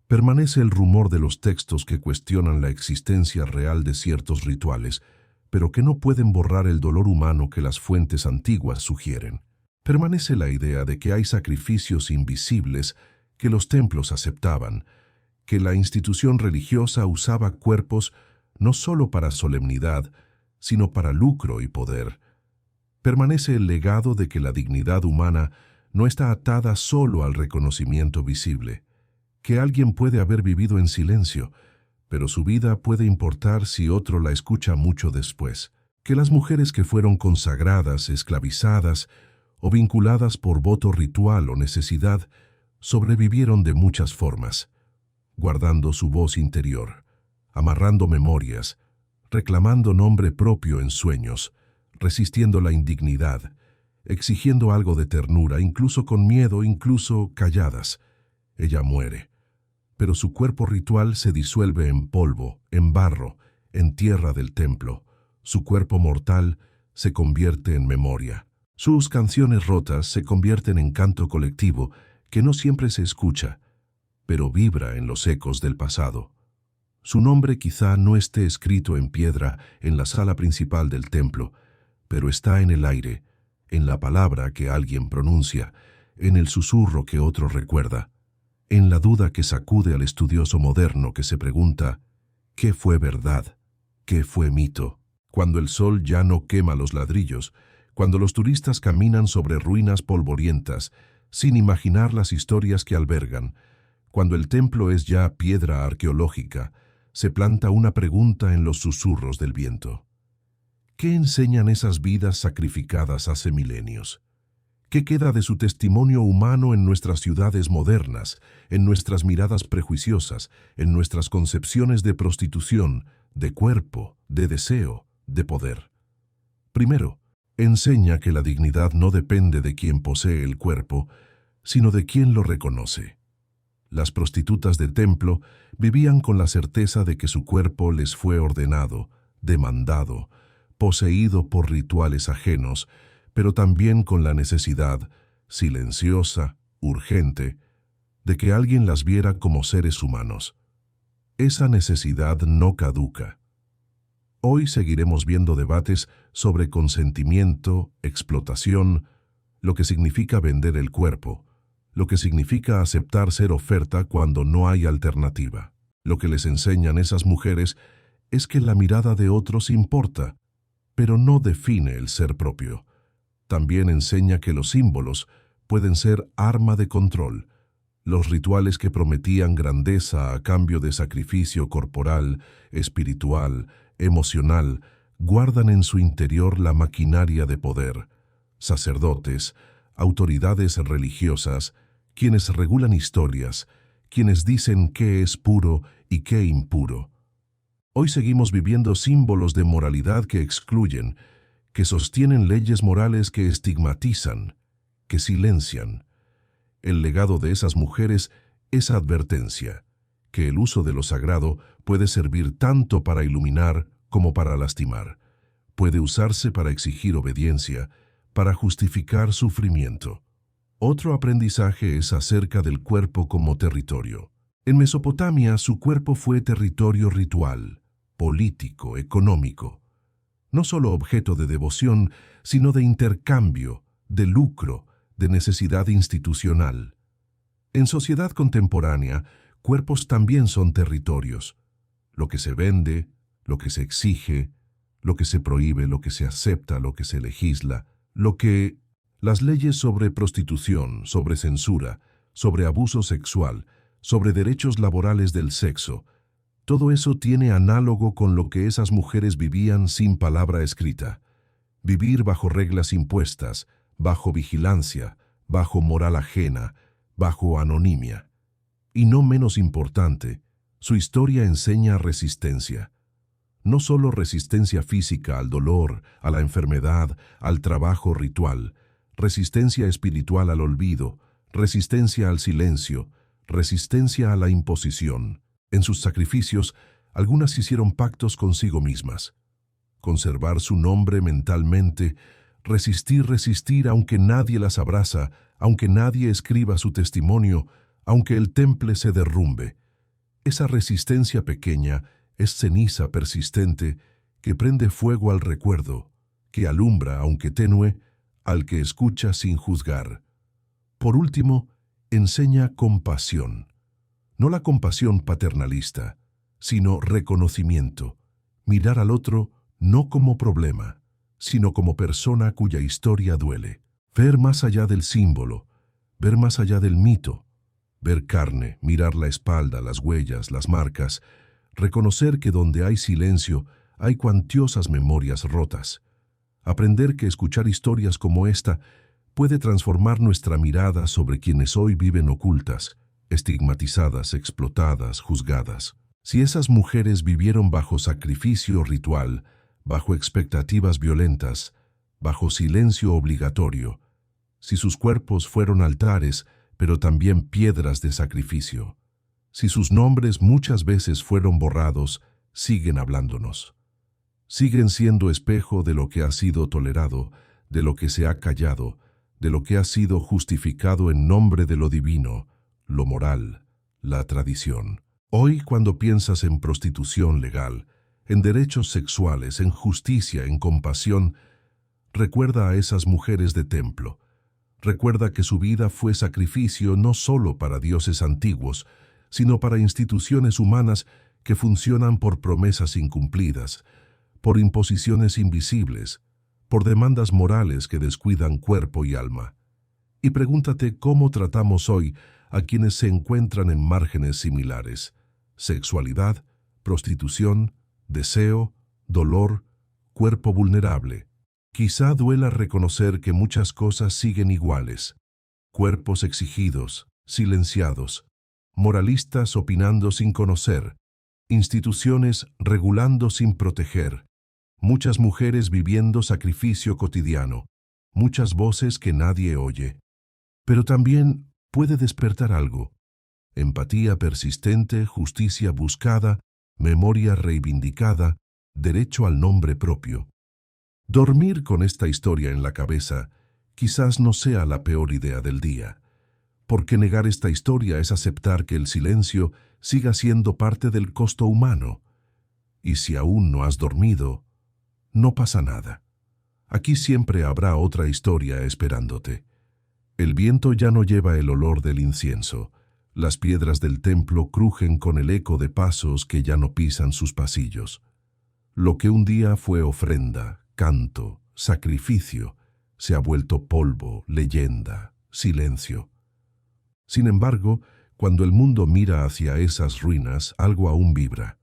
Speaker 1: Permanece el rumor de los textos que cuestionan la existencia real de ciertos rituales, pero que no pueden borrar el dolor humano que las fuentes antiguas sugieren. Permanece la idea de que hay sacrificios invisibles que los templos aceptaban, que la institución religiosa usaba cuerpos no solo para solemnidad, sino para lucro y poder. Permanece el legado de que la dignidad humana no está atada solo al reconocimiento visible, que alguien puede haber vivido en silencio, pero su vida puede importar si otro la escucha mucho después, que las mujeres que fueron consagradas, esclavizadas o vinculadas por voto ritual o necesidad, sobrevivieron de muchas formas, guardando su voz interior, amarrando memorias, reclamando nombre propio en sueños, resistiendo la indignidad, exigiendo algo de ternura, incluso con miedo, incluso calladas. Ella muere, pero su cuerpo ritual se disuelve en polvo, en barro, en tierra del templo. Su cuerpo mortal se convierte en memoria. Sus canciones rotas se convierten en canto colectivo que no siempre se escucha, pero vibra en los ecos del pasado. Su nombre quizá no esté escrito en piedra en la sala principal del templo, pero está en el aire, en la palabra que alguien pronuncia, en el susurro que otro recuerda, en la duda que sacude al estudioso moderno que se pregunta, ¿qué fue verdad? ¿Qué fue mito? Cuando el sol ya no quema los ladrillos, cuando los turistas caminan sobre ruinas polvorientas, sin imaginar las historias que albergan, cuando el templo es ya piedra arqueológica, se planta una pregunta en los susurros del viento. ¿Qué enseñan esas vidas sacrificadas hace milenios? ¿Qué queda de su testimonio humano en nuestras ciudades modernas, en nuestras miradas prejuiciosas, en nuestras concepciones de prostitución, de cuerpo, de deseo, de poder? Primero, enseña que la dignidad no depende de quien posee el cuerpo, sino de quien lo reconoce. Las prostitutas del templo vivían con la certeza de que su cuerpo les fue ordenado, demandado, poseído por rituales ajenos, pero también con la necesidad, silenciosa, urgente, de que alguien las viera como seres humanos. Esa necesidad no caduca. Hoy seguiremos viendo debates sobre consentimiento, explotación, lo que significa vender el cuerpo, lo que significa aceptar ser oferta cuando no hay alternativa. Lo que les enseñan esas mujeres es que la mirada de otros importa, pero no define el ser propio. También enseña que los símbolos pueden ser arma de control. Los rituales que prometían grandeza a cambio de sacrificio corporal, espiritual, emocional, guardan en su interior la maquinaria de poder. Sacerdotes, autoridades religiosas, quienes regulan historias, quienes dicen qué es puro y qué impuro. Hoy seguimos viviendo símbolos de moralidad que excluyen, que sostienen leyes morales que estigmatizan, que silencian. El legado de esas mujeres es advertencia, que el uso de lo sagrado puede servir tanto para iluminar como para lastimar. Puede usarse para exigir obediencia, para justificar sufrimiento. Otro aprendizaje es acerca del cuerpo como territorio. En Mesopotamia, su cuerpo fue territorio ritual, político, económico. No solo objeto de devoción, sino de intercambio, de lucro, de necesidad institucional. En sociedad contemporánea, cuerpos también son territorios. Lo que se vende, lo que se exige, lo que se prohíbe, lo que se acepta, lo que se legisla, las leyes sobre prostitución, sobre censura, sobre abuso sexual, sobre derechos laborales del sexo, todo eso tiene análogo con lo que esas mujeres vivían sin palabra escrita. Vivir bajo reglas impuestas, bajo vigilancia, bajo moral ajena, bajo anonimia. Y no menos importante, su historia enseña resistencia. No solo resistencia física al dolor, a la enfermedad, al trabajo ritual, resistencia espiritual al olvido, resistencia al silencio, resistencia a la imposición. En sus sacrificios, algunas hicieron pactos consigo mismas. Conservar su nombre mentalmente, resistir aunque nadie las abraza, aunque nadie escriba su testimonio, aunque el temple se derrumbe. Esa resistencia pequeña es ceniza persistente que prende fuego al recuerdo, que alumbra, aunque tenue, al que escucha sin juzgar. Por último, enseña compasión. No la compasión paternalista, sino reconocimiento. Mirar al otro no como problema, sino como persona cuya historia duele. Ver más allá del símbolo, ver más allá del mito. Ver carne, mirar la espalda, las huellas, las marcas. Reconocer que donde hay silencio hay cuantiosas memorias rotas. Aprender que escuchar historias como esta puede transformar nuestra mirada sobre quienes hoy viven ocultas, estigmatizadas, explotadas, juzgadas. Si esas mujeres vivieron bajo sacrificio ritual, bajo expectativas violentas, bajo silencio obligatorio, si sus cuerpos fueron altares, pero también piedras de sacrificio, si sus nombres muchas veces fueron borrados, siguen hablándonos. Siguen siendo espejo de lo que ha sido tolerado, de lo que se ha callado, de lo que ha sido justificado en nombre de lo divino, lo moral, la tradición. Hoy, cuando piensas en prostitución legal, en derechos sexuales, en justicia, en compasión, recuerda a esas mujeres de templo. Recuerda que su vida fue sacrificio no solo para dioses antiguos, sino para instituciones humanas que funcionan por promesas incumplidas, por imposiciones invisibles, por demandas morales que descuidan cuerpo y alma. Y pregúntate cómo tratamos hoy a quienes se encuentran en márgenes similares: sexualidad, prostitución, deseo, dolor, cuerpo vulnerable. Quizá duela reconocer que muchas cosas siguen iguales: cuerpos exigidos, silenciados, moralistas opinando sin conocer, instituciones regulando sin proteger, muchas mujeres viviendo sacrificio cotidiano, muchas voces que nadie oye. Pero también puede despertar algo: empatía persistente, justicia buscada, memoria reivindicada, derecho al nombre propio. Dormir con esta historia en la cabeza quizás no sea la peor idea del día, porque negar esta historia es aceptar que el silencio siga siendo parte del costo humano. Y si aún no has dormido, no pasa nada. Aquí siempre habrá otra historia esperándote. El viento ya no lleva el olor del incienso. Las piedras del templo crujen con el eco de pasos que ya no pisan sus pasillos. Lo que un día fue ofrenda, canto, sacrificio, se ha vuelto polvo, leyenda, silencio. Sin embargo, cuando el mundo mira hacia esas ruinas, algo aún vibra.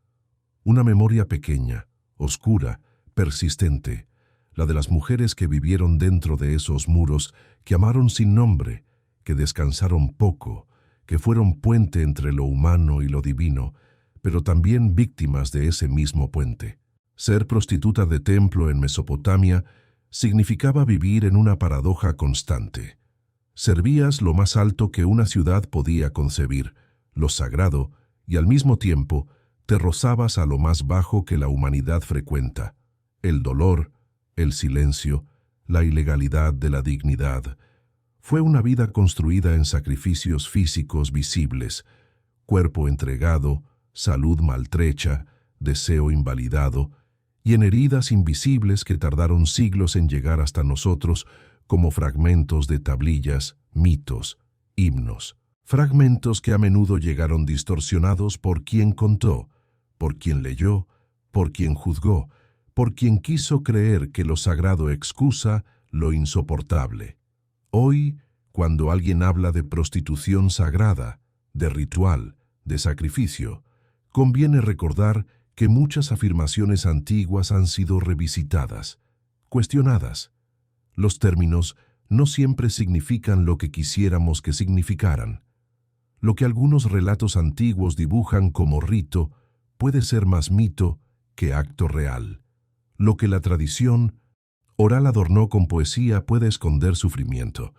Speaker 1: Una memoria pequeña, oscura, persistente, la de las mujeres que vivieron dentro de esos muros, que amaron sin nombre, que descansaron poco, que fueron puente entre lo humano y lo divino, pero también víctimas de ese mismo puente. Ser prostituta de templo en Mesopotamia significaba vivir en una paradoja constante. Servías lo más alto que una ciudad podía concebir, lo sagrado, y al mismo tiempo te rozabas a lo más bajo que la humanidad frecuenta: el dolor, el silencio, la ilegalidad de la dignidad. Fue una vida construida en sacrificios físicos visibles, cuerpo entregado, salud maltrecha, deseo invalidado, y en heridas invisibles que tardaron siglos en llegar hasta nosotros como fragmentos de tablillas, mitos, himnos. Fragmentos que a menudo llegaron distorsionados por quien contó, por quien leyó, por quien juzgó, por quien quiso creer que lo sagrado excusa lo insoportable. Hoy, cuando alguien habla de prostitución sagrada, de ritual, de sacrificio, conviene recordar que muchas afirmaciones antiguas han sido revisitadas, cuestionadas. Los términos no siempre significan lo que quisiéramos que significaran. Lo que algunos relatos antiguos dibujan como rito puede ser más mito que acto real. Lo que la tradición oral adornó con poesía puede esconder sufrimiento,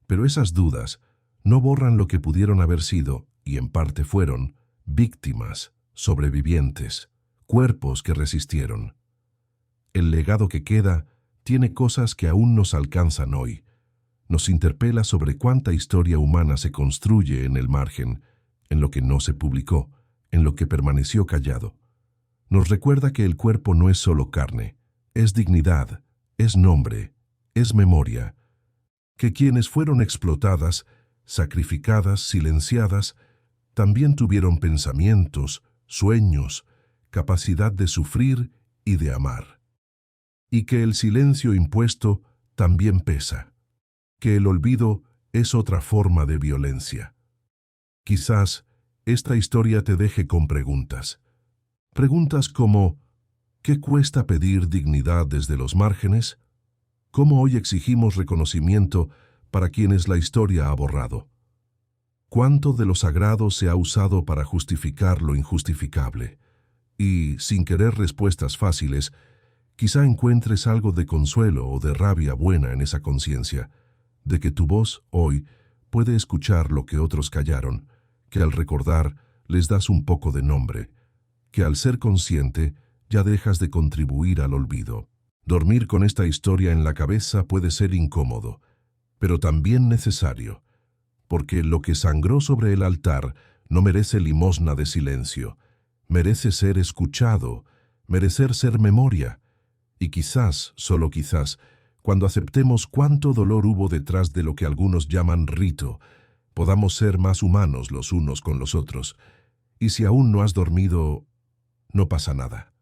Speaker 1: pero esas dudas no borran lo que pudieron haber sido, y en parte fueron, víctimas, sobrevivientes, cuerpos que resistieron. El legado que queda tiene cosas que aún nos alcanzan hoy. Nos interpela sobre cuánta historia humana se construye en el margen, en lo que no se publicó, en lo que permaneció callado. Nos recuerda que el cuerpo no es solo carne, es dignidad, es nombre, es memoria. Que quienes fueron explotadas, sacrificadas, silenciadas, también tuvieron pensamientos, sueños, capacidad de sufrir y de amar. Y que el silencio impuesto también pesa. Que el olvido es otra forma de violencia. Quizás esta historia te deje con preguntas. Preguntas como, ¿qué cuesta pedir dignidad desde los márgenes? ¿Cómo hoy exigimos reconocimiento para quienes la historia ha borrado? ¿Cuánto de lo sagrado se ha usado para justificar lo injustificable? Y, sin querer respuestas fáciles, quizá encuentres algo de consuelo o de rabia buena en esa conciencia, de que tu voz hoy puede escuchar lo que otros callaron, que al recordar les das un poco de nombre, que al ser consciente ya dejas de contribuir al olvido. Dormir con esta historia en la cabeza puede ser incómodo, pero también necesario, porque lo que sangró sobre el altar no merece limosna de silencio, merece ser escuchado, merecer ser memoria, y quizás, solo quizás, cuando aceptemos cuánto dolor hubo detrás de lo que algunos llaman rito, podamos ser más humanos los unos con los otros. Y si aún no has dormido, no pasa nada.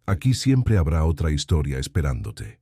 Speaker 1: Aquí siempre habrá otra historia esperándote.